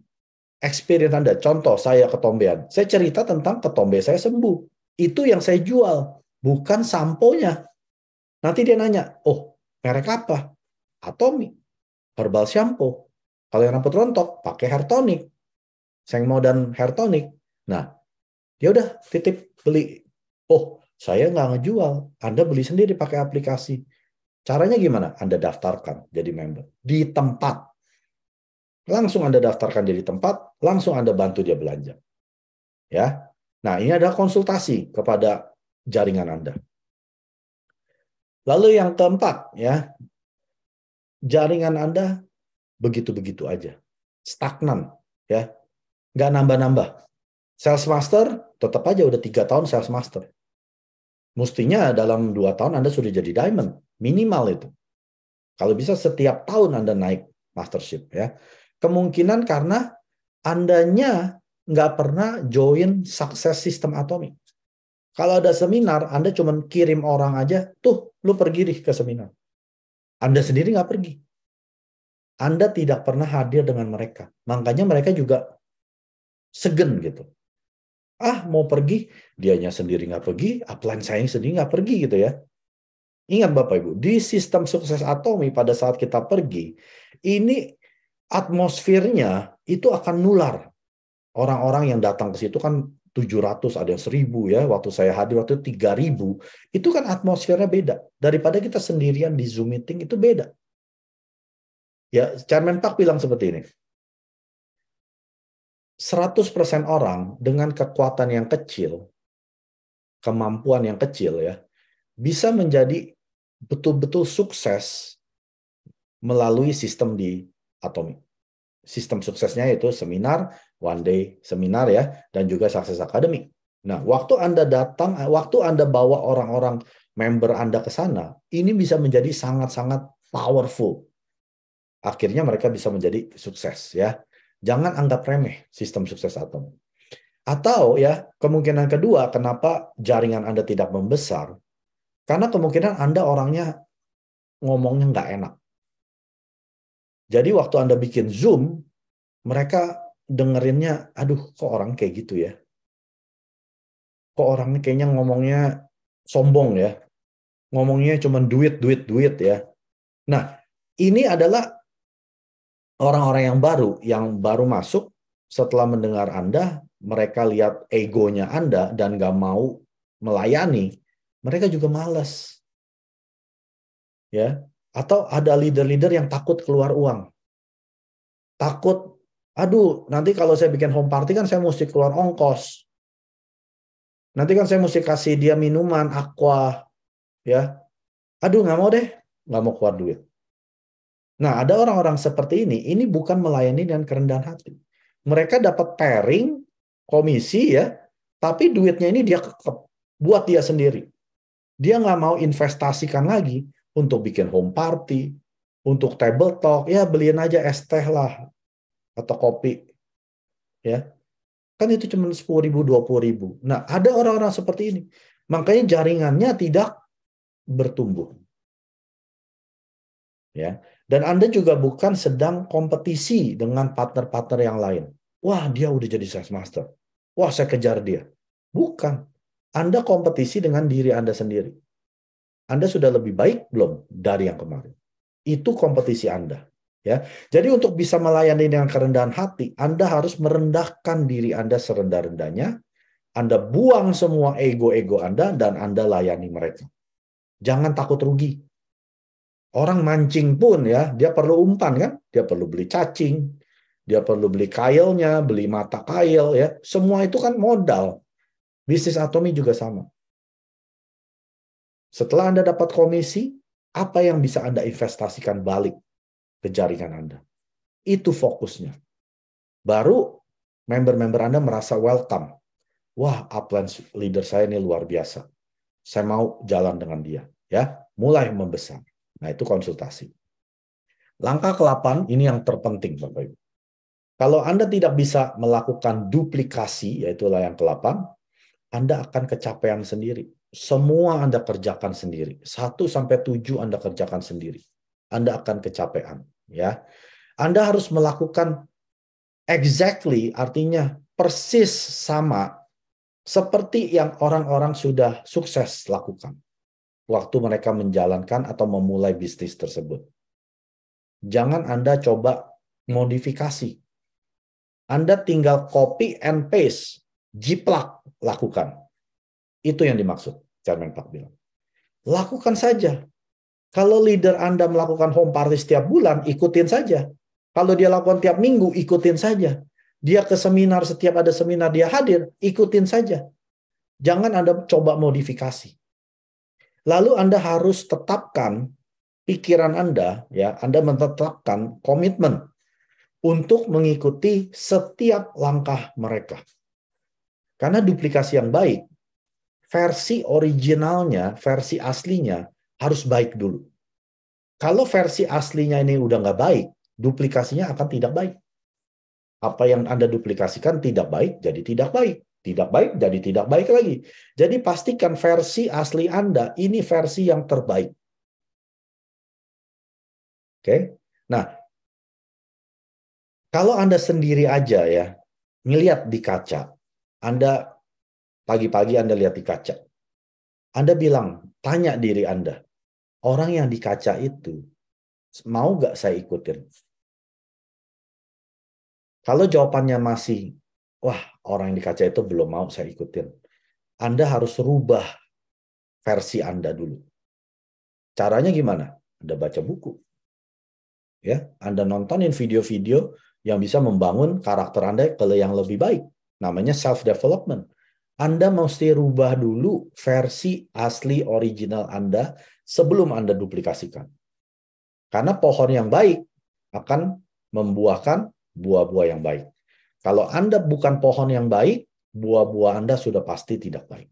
experience Anda. Contoh, saya ketombean. Saya cerita tentang ketombe saya sembuh. Itu yang saya jual. Bukan samponya. Nanti dia nanya, oh merek apa? Atomi. Herbal shampoo. Kalau yang rambut rontok, pakai hair tonic. Sengmo dan hair tonic. Nah, ya udah titip beli. Oh, saya nggak ngejual. Anda beli sendiri pakai aplikasi. Caranya gimana? Anda daftarkan jadi member. Di tempat. Langsung Anda daftarkan jadi tempat, langsung Anda bantu dia belanja. Ya. Nah, ini adalah konsultasi kepada jaringan Anda. Lalu yang keempat, ya, jaringan Anda begitu-begitu aja. Stagnan, ya. Nggak nambah-nambah. Sales master, tetap aja udah 3 tahun sales master. Mestinya dalam 2 tahun Anda sudah jadi diamond. Minimal itu. Kalau bisa setiap tahun Anda naik mastership. Ya. Kemungkinan karena Andanya nggak pernah join sukses system Atomi. Kalau ada seminar, Anda cuma kirim orang aja, tuh, lu pergi deh ke seminar. Anda sendiri nggak pergi. Anda tidak pernah hadir dengan mereka. Makanya mereka juga segen gitu. Ah, mau pergi, dianya sendiri nggak pergi, upline saya sendiri nggak pergi gitu ya. Ingat Bapak Ibu, di sistem sukses Atomi pada saat kita pergi, ini atmosfernya itu akan nular. Orang-orang yang datang ke situ kan 700, ada yang 1000 ya. Waktu saya hadir waktu itu 3000. Itu kan atmosfernya beda. Daripada kita sendirian di Zoom meeting itu beda. Ya, Chairman Park bilang seperti ini. 100% orang dengan kekuatan yang kecil, kemampuan yang kecil ya, bisa menjadi betul-betul sukses melalui sistem di Atomi. Sistem suksesnya yaitu seminar, one day seminar ya, dan juga Success Academy. Nah, waktu Anda datang, waktu Anda bawa orang-orang member Anda ke sana, ini bisa menjadi sangat-sangat powerful. Akhirnya mereka bisa menjadi sukses ya. Jangan anggap remeh sistem sukses Atomi. Atau ya, kemungkinan kedua, kenapa jaringan Anda tidak membesar? Karena kemungkinan Anda orangnya ngomongnya nggak enak. Jadi waktu Anda bikin Zoom, mereka dengerinnya, aduh kok orang kayak gitu ya. Kok orangnya kayaknya ngomongnya sombong ya. Ngomongnya cuma duit, duit, duit ya. Nah, ini adalah orang-orang yang baru masuk setelah mendengar Anda, mereka lihat egonya Anda dan nggak mau melayani, mereka juga malas. Ya, atau ada leader-leader yang takut keluar uang. Takut, aduh, nanti kalau saya bikin home party kan saya mesti keluar ongkos. Nanti kan saya mesti kasih dia minuman, aqua, ya. Aduh, nggak mau deh, nggak mau keluar duit. Nah, ada orang-orang seperti ini bukan melayani dengan kerendahan hati. Mereka dapat pairing, komisi ya, tapi duitnya ini dia kekep, buat dia sendiri. Dia nggak mau investasikan lagi untuk bikin home party, untuk table talk, ya beliin aja es teh lah, atau kopi. Ya, kan itu cuma 10.000, 20.000. Nah, ada orang-orang seperti ini. Makanya jaringannya tidak bertumbuh. Ya, dan Anda juga bukan sedang kompetisi dengan partner-partner yang lain. Wah, dia udah jadi sales master. Wah, saya kejar dia. Bukan. Anda kompetisi dengan diri Anda sendiri. Anda sudah lebih baik belum dari yang kemarin? Itu kompetisi Anda. Ya, jadi untuk bisa melayani dengan kerendahan hati, Anda harus merendahkan diri Anda serendah-rendahnya. Anda buang semua ego-ego Anda dan Anda layani mereka. Jangan takut rugi. Orang mancing pun ya, dia perlu umpan kan? Dia perlu beli cacing, dia perlu beli kailnya, beli mata kail ya. Semua itu kan modal. Bisnis Atomi juga sama. Setelah Anda dapat komisi, apa yang bisa Anda investasikan balik ke jaringan Anda? Itu fokusnya. Baru member-member Anda merasa welcome. Wah, upline leader saya ini luar biasa. Saya mau jalan dengan dia. Ya, mulai membesar. Nah, itu konsultasi. Langkah ke-8, ini yang terpenting, Bapak Ibu. Kalau Anda tidak bisa melakukan duplikasi, yaitu yang ke-8, Anda akan kecapean sendiri. Semua Anda kerjakan sendiri. 1-7 Anda kerjakan sendiri. Anda akan kecapean. Ya. Anda harus melakukan exactly, artinya persis sama seperti yang orang-orang sudah sukses lakukan waktu mereka menjalankan atau memulai bisnis tersebut. Jangan Anda coba modifikasi. Anda tinggal copy and paste, jiplak, lakukan. Itu yang dimaksud, Chairman Park bilang. Lakukan saja. Kalau leader Anda melakukan home party setiap bulan, ikutin saja. Kalau dia lakukan tiap minggu, ikutin saja. Dia ke seminar, setiap ada seminar dia hadir, ikutin saja. Jangan Anda coba modifikasi. Lalu Anda harus tetapkan pikiran Anda, ya, Anda menetapkan komitmen untuk mengikuti setiap langkah mereka. Karena duplikasi yang baik, versi originalnya, versi aslinya harus baik dulu. Kalau versi aslinya ini udah nggak baik, duplikasinya akan tidak baik. Apa yang Anda duplikasikan tidak baik, jadi tidak baik. Tidak baik, jadi tidak baik lagi. Jadi pastikan versi asli Anda, ini versi yang terbaik. Oke? Nah, kalau Anda sendiri aja ya, ngelihat di kaca, Anda pagi-pagi Anda lihat di kaca, Anda bilang, tanya diri Anda, orang yang di kaca itu mau nggak saya ikutin? Kalau jawabannya masih, wah orang yang di kaca itu belum mau saya ikutin, Anda harus rubah versi Anda dulu. Caranya gimana? Anda baca buku. Ya, Anda nontonin video-video yang bisa membangun karakter Anda ke yang lebih baik. Namanya self-development. Anda mesti rubah dulu versi asli original Anda sebelum Anda duplikasikan. Karena pohon yang baik akan membuahkan buah-buah yang baik. Kalau Anda bukan pohon yang baik, buah-buah Anda sudah pasti tidak baik.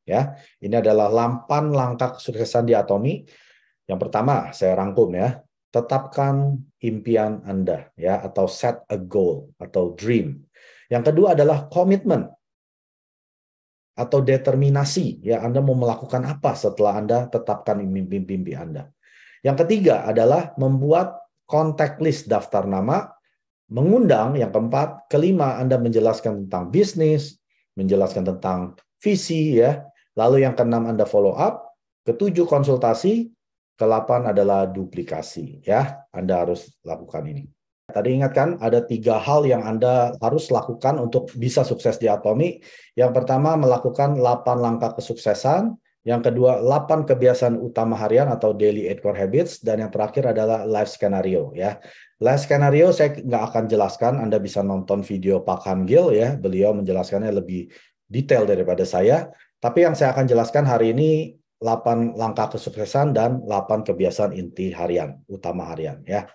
Ya, ini adalah 8 langkah kesuksesan di Atomi. Yang pertama, saya rangkum ya. Tetapkan impian Anda ya, atau set a goal atau dream. Yang kedua adalah komitmen atau determinasi ya, Anda mau melakukan apa setelah Anda tetapkan mimpi-mimpi Anda. Yang ketiga adalah membuat contact list daftar nama, mengundang. Yang keempat, kelima Anda menjelaskan tentang bisnis, menjelaskan tentang visi ya. Lalu yang keenam Anda follow up, ketujuh konsultasi, ke-8 adalah duplikasi ya. Anda harus lakukan ini. Tadi ingatkan ada 3 hal yang Anda harus lakukan untuk bisa sukses di Atomi. Yang pertama melakukan 8 langkah kesuksesan. Yang kedua 8 kebiasaan utama harian atau daily 8 core habits. Dan yang terakhir adalah life scenario ya. Life scenario saya nggak akan jelaskan. Anda bisa nonton video Pak Han Gil ya. Beliau menjelaskannya lebih detail daripada saya. Tapi yang saya akan jelaskan hari ini 8 langkah kesuksesan dan 8 kebiasaan inti harian, utama harian ya.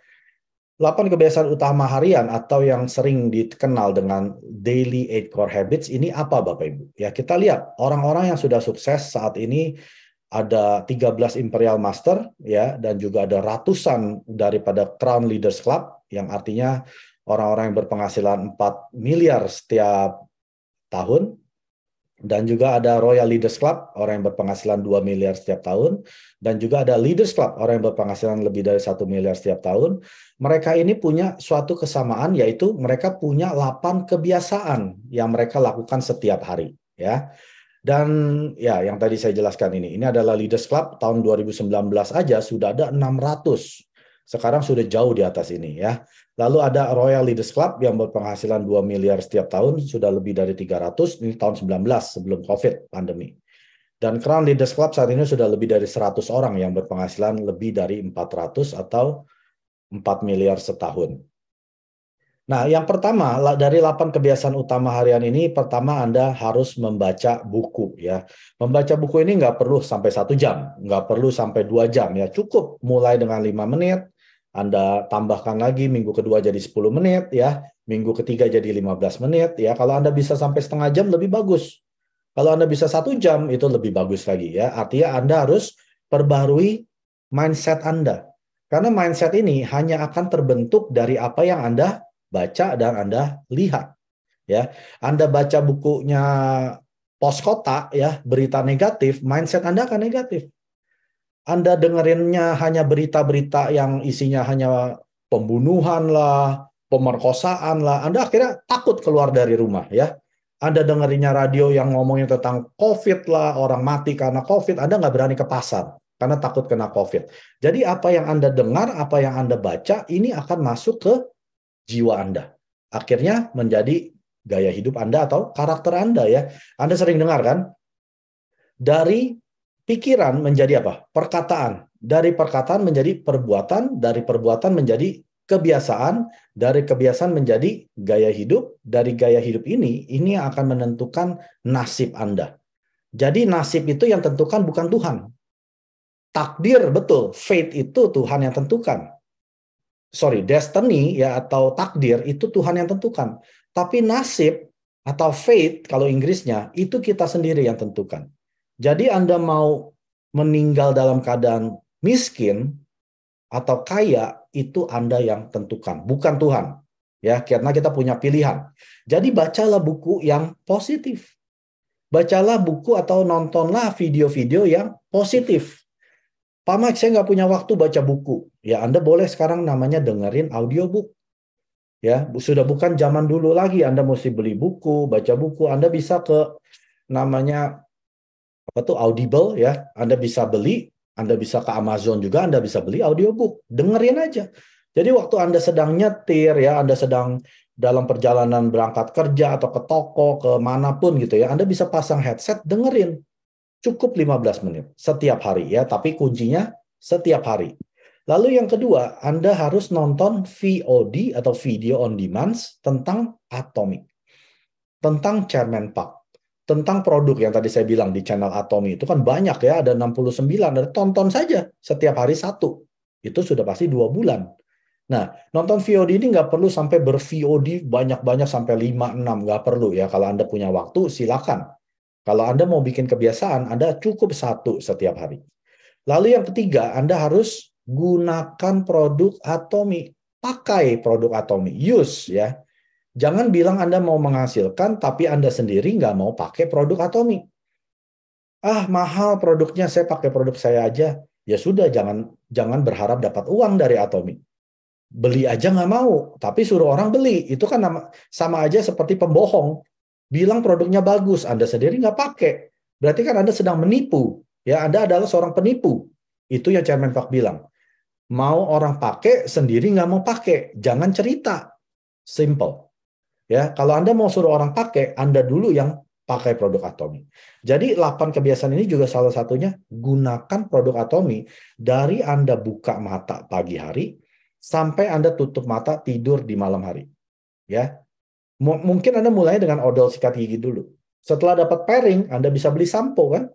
8 kebiasaan utama harian atau yang sering dikenal dengan daily 8 core habits ini apa Bapak Ibu? Ya, kita lihat orang-orang yang sudah sukses saat ini ada 13 Imperial Master ya, dan juga ada ratusan daripada Crown Leaders Club yang artinya orang-orang yang berpenghasilan 4 miliar setiap tahun. Dan juga ada Royal Leaders Club, orang yang berpenghasilan 2 miliar setiap tahun. Dan juga ada Leaders Club, orang yang berpenghasilan lebih dari 1 miliar setiap tahun. Mereka ini punya suatu kesamaan, yaitu mereka punya 8 kebiasaan yang mereka lakukan setiap hari. Ya. Dan ya, yang tadi saya jelaskan ini adalah Leaders Club, tahun 2019 aja sudah ada 600. Sekarang sudah jauh di atas ini ya. Lalu ada Royal Leaders Club yang berpenghasilan 2 miliar setiap tahun, sudah lebih dari 300, ini tahun 19 sebelum COVID, pandemi. Dan Crown Leaders Club saat ini sudah lebih dari 100 orang yang berpenghasilan lebih dari 400 atau 4 miliar setahun. Nah, yang pertama, dari 8 kebiasaan utama harian ini, pertama Anda harus membaca buku ya. Membaca buku ini nggak perlu sampai 1 jam, nggak perlu sampai 2 jam ya. Cukup mulai dengan 5 menit, Anda tambahkan lagi minggu kedua jadi 10 menit ya, minggu ketiga jadi 15 menit ya. Kalau Anda bisa sampai setengah jam lebih bagus. Kalau Anda bisa 1 jam itu lebih bagus lagi ya. Artinya Anda harus perbarui mindset Anda. Karena mindset ini hanya akan terbentuk dari apa yang Anda baca dan Anda lihat. Ya, Anda baca bukunya Pos Kota ya, berita negatif, mindset Anda akan negatif. Anda dengerinnya hanya berita-berita yang isinya hanya pembunuhan lah, pemerkosaan lah, Anda akhirnya takut keluar dari rumah ya. Anda dengerinnya radio yang ngomongin tentang COVID lah, orang mati karena COVID, Anda nggak berani ke pasar karena takut kena COVID. Jadi apa yang Anda dengar, apa yang Anda baca, ini akan masuk ke jiwa Anda. Akhirnya menjadi gaya hidup Anda atau karakter Anda ya. Anda sering dengar kan? Dari pikiran menjadi apa? Perkataan. Dari perkataan menjadi perbuatan, dari perbuatan menjadi kebiasaan, dari kebiasaan menjadi gaya hidup, dari gaya hidup ini yang akan menentukan nasib Anda. Jadi nasib itu yang tentukan bukan Tuhan. Takdir betul, fate itu Tuhan yang tentukan. Destiny ya atau takdir itu Tuhan yang tentukan. Tapi nasib atau fate kalau Inggrisnya itu kita sendiri yang tentukan. Jadi Anda mau meninggal dalam keadaan miskin atau kaya itu Anda yang tentukan, bukan Tuhan. Ya, karena kita punya pilihan. Jadi bacalah buku yang positif. Bacalah buku atau nontonlah video-video yang positif. Pak Mike, saya nggak punya waktu baca buku. Ya, Anda boleh sekarang namanya dengerin audiobook. Ya, sudah bukan zaman dulu lagi. Anda mesti beli buku, baca buku. Anda bisa ke namanya apa tuh Audible ya. Anda bisa beli, Anda bisa ke Amazon juga, Anda bisa beli audiobook. Dengerin aja. Jadi waktu Anda sedang nyetir, ya, Anda sedang dalam perjalanan berangkat kerja atau ke toko, ke manapun gitu ya, Anda bisa pasang headset, dengerin. Cukup 15 menit setiap hari ya, tapi kuncinya setiap hari. Lalu yang kedua, Anda harus nonton VOD atau video on demand tentang Atomic, tentang Chairman Park, tentang produk yang tadi saya bilang di channel Atomic. Itu kan banyak ya, ada 69, ada tonton saja setiap hari satu. Itu sudah pasti 2 bulan. Nah, nonton VOD ini nggak perlu sampai ber-VOD banyak-banyak sampai 5, 6. Nggak perlu ya. Kalau Anda punya waktu, silakan. Kalau Anda mau bikin kebiasaan, Anda cukup satu setiap hari. Lalu yang ketiga, Anda harus gunakan produk Atomi. Pakai produk Atomi. Use ya. Jangan bilang Anda mau menghasilkan, tapi Anda sendiri nggak mau pakai produk Atomi. Ah, mahal produknya, saya pakai produk saya aja. Ya sudah, jangan berharap dapat uang dari Atomi. Beli aja nggak mau, tapi suruh orang beli. Itu kan sama aja seperti pembohong. Bilang produknya bagus, Anda sendiri nggak pakai. Berarti kan Anda sedang menipu. Ya, Anda adalah seorang penipu. Itu yang Chairman Park bilang. Mau orang pakai, sendiri nggak mau pakai. Jangan cerita. Simple. Ya, kalau Anda mau suruh orang pakai, Anda dulu yang pakai produk Atomi. Jadi 8 kebiasaan ini juga salah satunya gunakan produk Atomi dari Anda buka mata pagi hari sampai Anda tutup mata tidur di malam hari. Ya, mungkin Anda mulai dengan odol sikat gigi dulu. Setelah dapat pairing, Anda bisa beli sampo kan?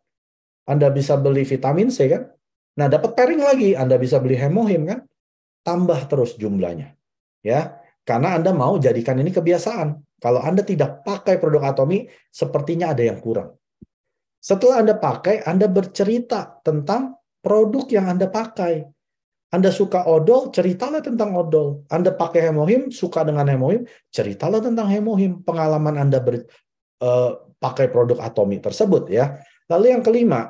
Anda bisa beli vitamin C kan? Nah, dapat pairing lagi, Anda bisa beli hemohim kan? Tambah terus jumlahnya. Ya, karena Anda mau jadikan ini kebiasaan. Kalau Anda tidak pakai produk Atomi, sepertinya ada yang kurang. Setelah Anda pakai, Anda bercerita tentang produk yang Anda pakai. Anda suka odol, ceritalah tentang odol. Anda pakai hemohim, suka dengan hemohim, ceritalah tentang hemohim. Pengalaman Anda pakai produk Atomi tersebut ya. Lalu yang kelima,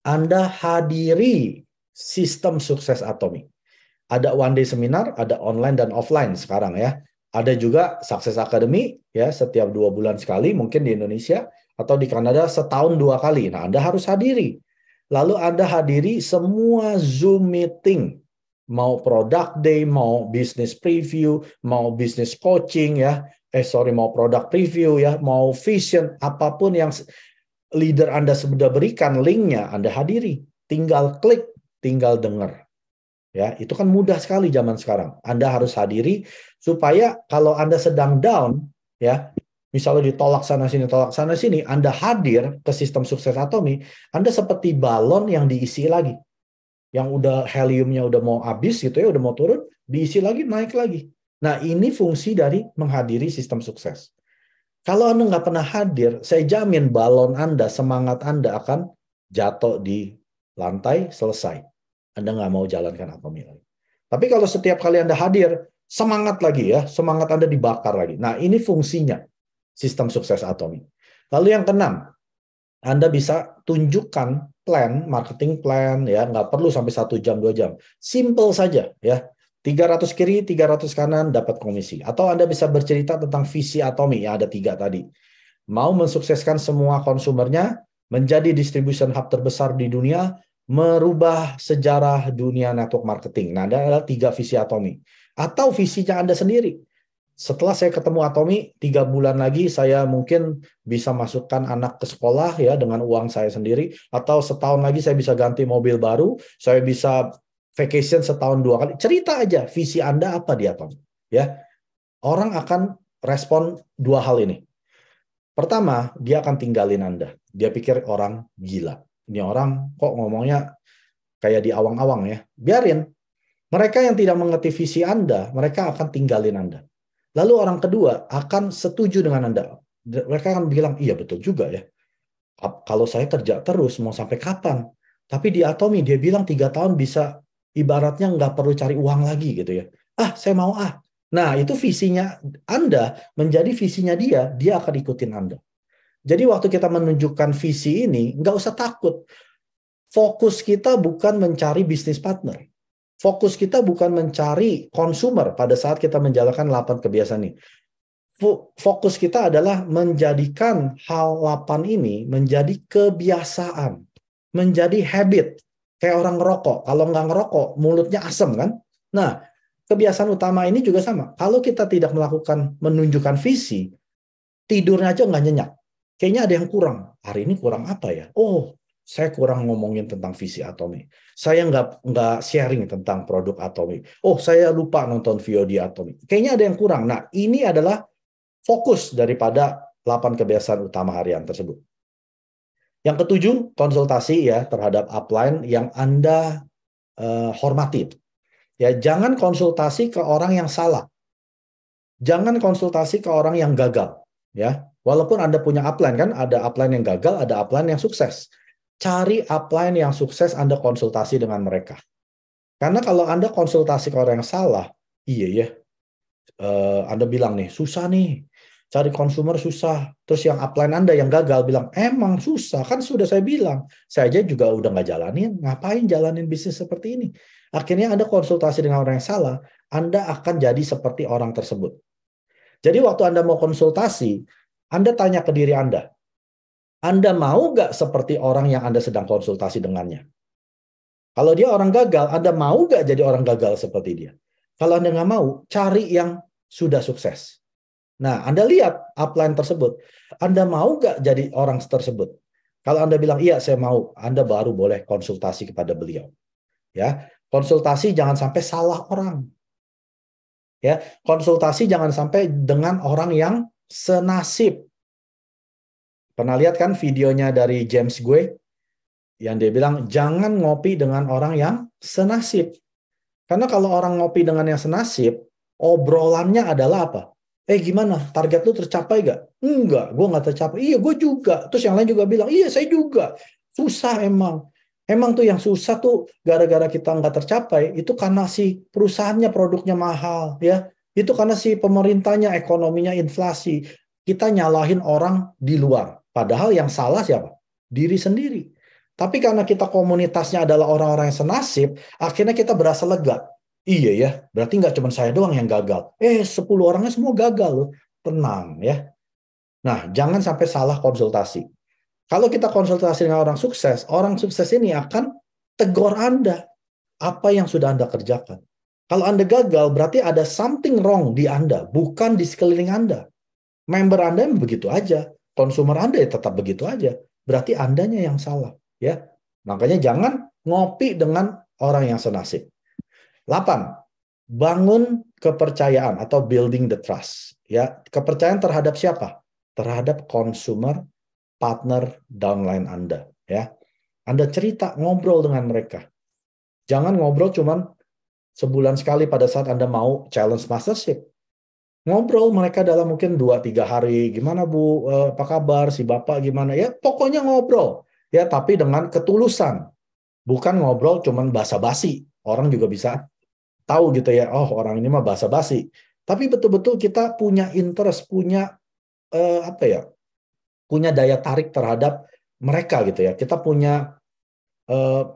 Anda hadiri sistem sukses Atomi. Ada one day seminar, ada online dan offline sekarang ya. Ada juga Success Academy ya, setiap 2 bulan sekali mungkin di Indonesia, atau di Kanada setahun 2 kali. Nah, Anda harus hadiri. Lalu Anda hadiri semua Zoom meeting, mau product day, mau business preview, mau business coaching ya, mau product preview ya, mau vision, apapun yang leader Anda sudah berikan linknya, Anda hadiri. Tinggal klik, tinggal dengar. Ya, itu kan mudah sekali zaman sekarang. Anda harus hadiri supaya kalau Anda sedang down, ya, misalnya ditolak sana sini, Anda hadir ke sistem sukses Atomi, Anda seperti balon yang diisi lagi. Yang udah heliumnya udah mau habis gitu ya, udah mau turun, diisi lagi, naik lagi. Nah, ini fungsi dari menghadiri sistem sukses. Kalau Anda nggak pernah hadir, saya jamin balon Anda, semangat Anda akan jatuh di lantai, selesai. Anda nggak mau jalankan Atomi lagi. Tapi kalau setiap kali Anda hadir, semangat lagi ya, semangat Anda dibakar lagi. Nah, ini fungsinya sistem sukses Atomi. Lalu yang keenam, Anda bisa tunjukkan plan, marketing plan, ya, nggak perlu sampai 1 jam, 2 jam. Simple saja, ya. 300 kiri, 300 kanan, dapat komisi. Atau Anda bisa bercerita tentang visi Atomi, ya, ada 3 tadi. Mau mensukseskan semua konsumernya, menjadi distribution hub terbesar di dunia, merubah sejarah dunia network marketing. Nah, ada 3 visi Atomi. Atau visinya Anda sendiri. Setelah saya ketemu Atomi, 3 bulan lagi saya mungkin bisa masukkan anak ke sekolah ya dengan uang saya sendiri. Atau setahun lagi saya bisa ganti mobil baru, saya bisa vacation setahun 2 kali. Cerita aja visi Anda apa di Atomi. Ya, orang akan respon 2 hal ini. Pertama, dia akan tinggalin Anda. Dia pikir orang gila. Ini orang kok ngomongnya kayak di awang-awang ya. Biarin. Mereka yang tidak mengerti visi Anda, mereka akan tinggalin Anda. Lalu orang kedua akan setuju dengan Anda. Mereka akan bilang, iya betul juga ya. Kalau saya kerja terus, mau sampai kapan? Tapi di Atomi, dia bilang 3 tahun bisa ibaratnya nggak perlu cari uang lagi gitu ya. Ah, saya mau ah. Nah, itu visinya Anda menjadi visinya dia akan ikutin Anda. Jadi waktu kita menunjukkan visi ini, nggak usah takut. Fokus kita bukan mencari bisnis partner. Fokus kita bukan mencari konsumer pada saat kita menjalankan 8 kebiasaan ini. Fokus kita adalah menjadikan hal 8 ini menjadi kebiasaan, menjadi habit. Kayak orang ngerokok. Kalau nggak ngerokok, mulutnya asem kan? Nah, kebiasaan utama ini juga sama. Kalau kita tidak menunjukkan visi, tidurnya aja nggak nyenyak. Kayaknya ada yang kurang. Hari ini kurang apa ya? Oh, saya kurang ngomongin tentang visi Atomi. Saya nggak sharing tentang produk Atomi. Oh, saya lupa nonton VOD Atomi. Kayaknya ada yang kurang. Nah, ini adalah fokus daripada 8 kebiasaan utama harian tersebut. Yang ketujuh, konsultasi ya terhadap upline yang Anda hormati. Ya, jangan konsultasi ke orang yang salah. Jangan konsultasi ke orang yang gagal. Ya, walaupun Anda punya upline kan, ada upline yang gagal, ada upline yang sukses. Cari upline yang sukses, Anda konsultasi dengan mereka. Karena kalau Anda konsultasi ke orang yang salah, iya ya, Anda bilang nih, susah nih, cari konsumer susah. Terus yang upline Anda yang gagal bilang, emang susah, kan sudah saya bilang. Saya aja juga udah nggak jalanin, ngapain jalanin bisnis seperti ini. Akhirnya Anda konsultasi dengan orang yang salah, Anda akan jadi seperti orang tersebut. Jadi waktu Anda mau konsultasi, Anda tanya ke diri Anda mau nggak seperti orang yang Anda sedang konsultasi dengannya? Kalau dia orang gagal, Anda mau nggak jadi orang gagal seperti dia? Kalau Anda nggak mau, cari yang sudah sukses. Nah, Anda lihat upline tersebut. Anda mau nggak jadi orang tersebut? Kalau Anda bilang, iya saya mau, Anda baru boleh konsultasi kepada beliau. Ya, konsultasi jangan sampai salah orang. Ya, konsultasi jangan sampai dengan orang yang senasib. Pernah lihat kan videonya dari James Gue? Yang dia bilang, jangan ngopi dengan orang yang senasib. Karena kalau orang ngopi dengan yang senasib, obrolannya adalah apa? Gimana? Target lu tercapai gak? Enggak, gue nggak tercapai. Iya, gue juga. Terus yang lain juga bilang, iya saya juga. Susah emang. Emang tuh yang susah tuh gara-gara kita nggak tercapai, itu karena si perusahaannya produknya mahal. Ya, itu karena si pemerintahnya, ekonominya inflasi. Kita nyalahin orang di luar. Padahal yang salah siapa? Diri sendiri. Tapi karena kita komunitasnya adalah orang-orang yang senasib, akhirnya kita berasa lega. Iya ya, berarti nggak cuma saya doang yang gagal. 10 orangnya semua gagal loh. Tenang ya. Nah, jangan sampai salah konsultasi. Kalau kita konsultasi dengan orang sukses ini akan tegur Anda. Apa yang sudah Anda kerjakan. Kalau Anda gagal, berarti ada something wrong di Anda, bukan di sekeliling Anda. Member Anda begitu aja. Konsumer Anda ya tetap begitu aja. Berarti Andanya yang salah. Ya, makanya jangan ngopi dengan orang yang senasib. 8. Bangun kepercayaan atau building the trust. Ya, kepercayaan terhadap siapa? Terhadap consumer, partner, downline Anda. Ya, Anda cerita, ngobrol dengan mereka. Jangan ngobrol cuman sebulan sekali pada saat Anda mau challenge mastership. Ngobrol mereka dalam mungkin 2-3 hari. Gimana Bu? Apa kabar? Si Bapak gimana? Ya, pokoknya ngobrol. Ya, tapi dengan ketulusan. Bukan ngobrol cuman basa-basi. Orang juga bisa tahu gitu ya, oh orang ini mah basa-basi. Tapi betul-betul kita punya interest, punya apa ya, punya daya tarik terhadap mereka gitu ya. Kita punya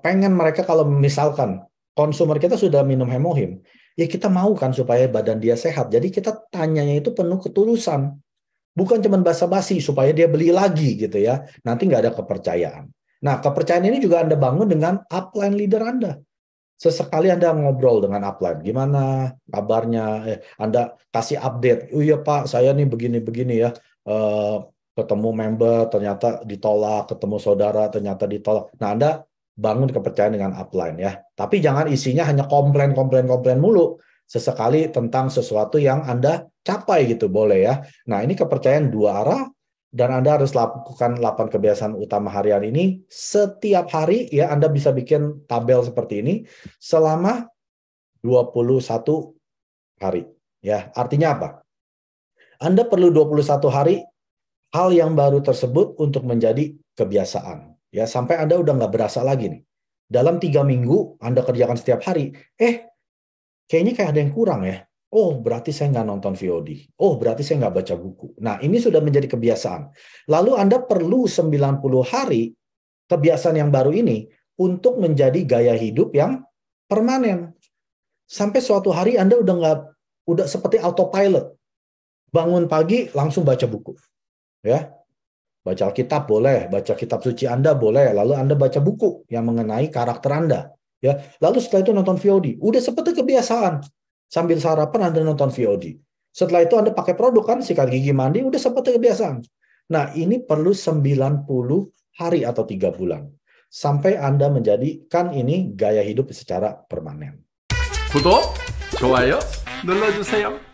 pengen mereka kalau misalkan konsumer kita sudah minum hemohim, ya kita mau kan supaya badan dia sehat. Jadi kita tanyanya itu penuh ketulusan. Bukan cuma basa-basi supaya dia beli lagi gitu ya. Nanti nggak ada kepercayaan. Nah, kepercayaan ini juga Anda bangun dengan upline leader Anda. Sesekali Anda ngobrol dengan upline, gimana kabarnya? Anda kasih update. Oh iya Pak, saya nih begini-begini ya. Eh, Ketemu member ternyata ditolak, ketemu saudara ternyata ditolak. Nah, Anda bangun kepercayaan dengan upline ya. Tapi jangan isinya hanya komplain mulu. Sesekali tentang sesuatu yang Anda capai gitu boleh ya. Nah, ini kepercayaan dua arah dan Anda harus lakukan 8 kebiasaan utama harian ini setiap hari ya. Anda bisa bikin tabel seperti ini selama 21 hari. Ya, artinya apa? Anda perlu 21 hari hal yang baru tersebut untuk menjadi kebiasaan. Ya, sampai Anda udah nggak berasa lagi nih. Dalam 3 minggu Anda kerjakan setiap hari, kayaknya kayak ada yang kurang ya. Oh, berarti saya nggak nonton VOD. Oh, berarti saya nggak baca buku. Nah, ini sudah menjadi kebiasaan. Lalu Anda perlu 90 hari kebiasaan yang baru ini untuk menjadi gaya hidup yang permanen. Sampai suatu hari Anda udah seperti autopilot. Bangun pagi langsung baca buku. Ya. Baca Alkitab boleh, baca kitab suci Anda boleh, lalu Anda baca buku yang mengenai karakter Anda. Ya, lalu setelah itu nonton VOD. Udah seperti kebiasaan. Sambil sarapan Anda nonton VOD. Setelah itu Anda pakai produk kan, sikat gigi mandi, udah seperti kebiasaan. Nah, ini perlu 90 hari atau 3 bulan. Sampai Anda menjadikan ini gaya hidup secara permanen. 구독, 좋아요 눌러주세요.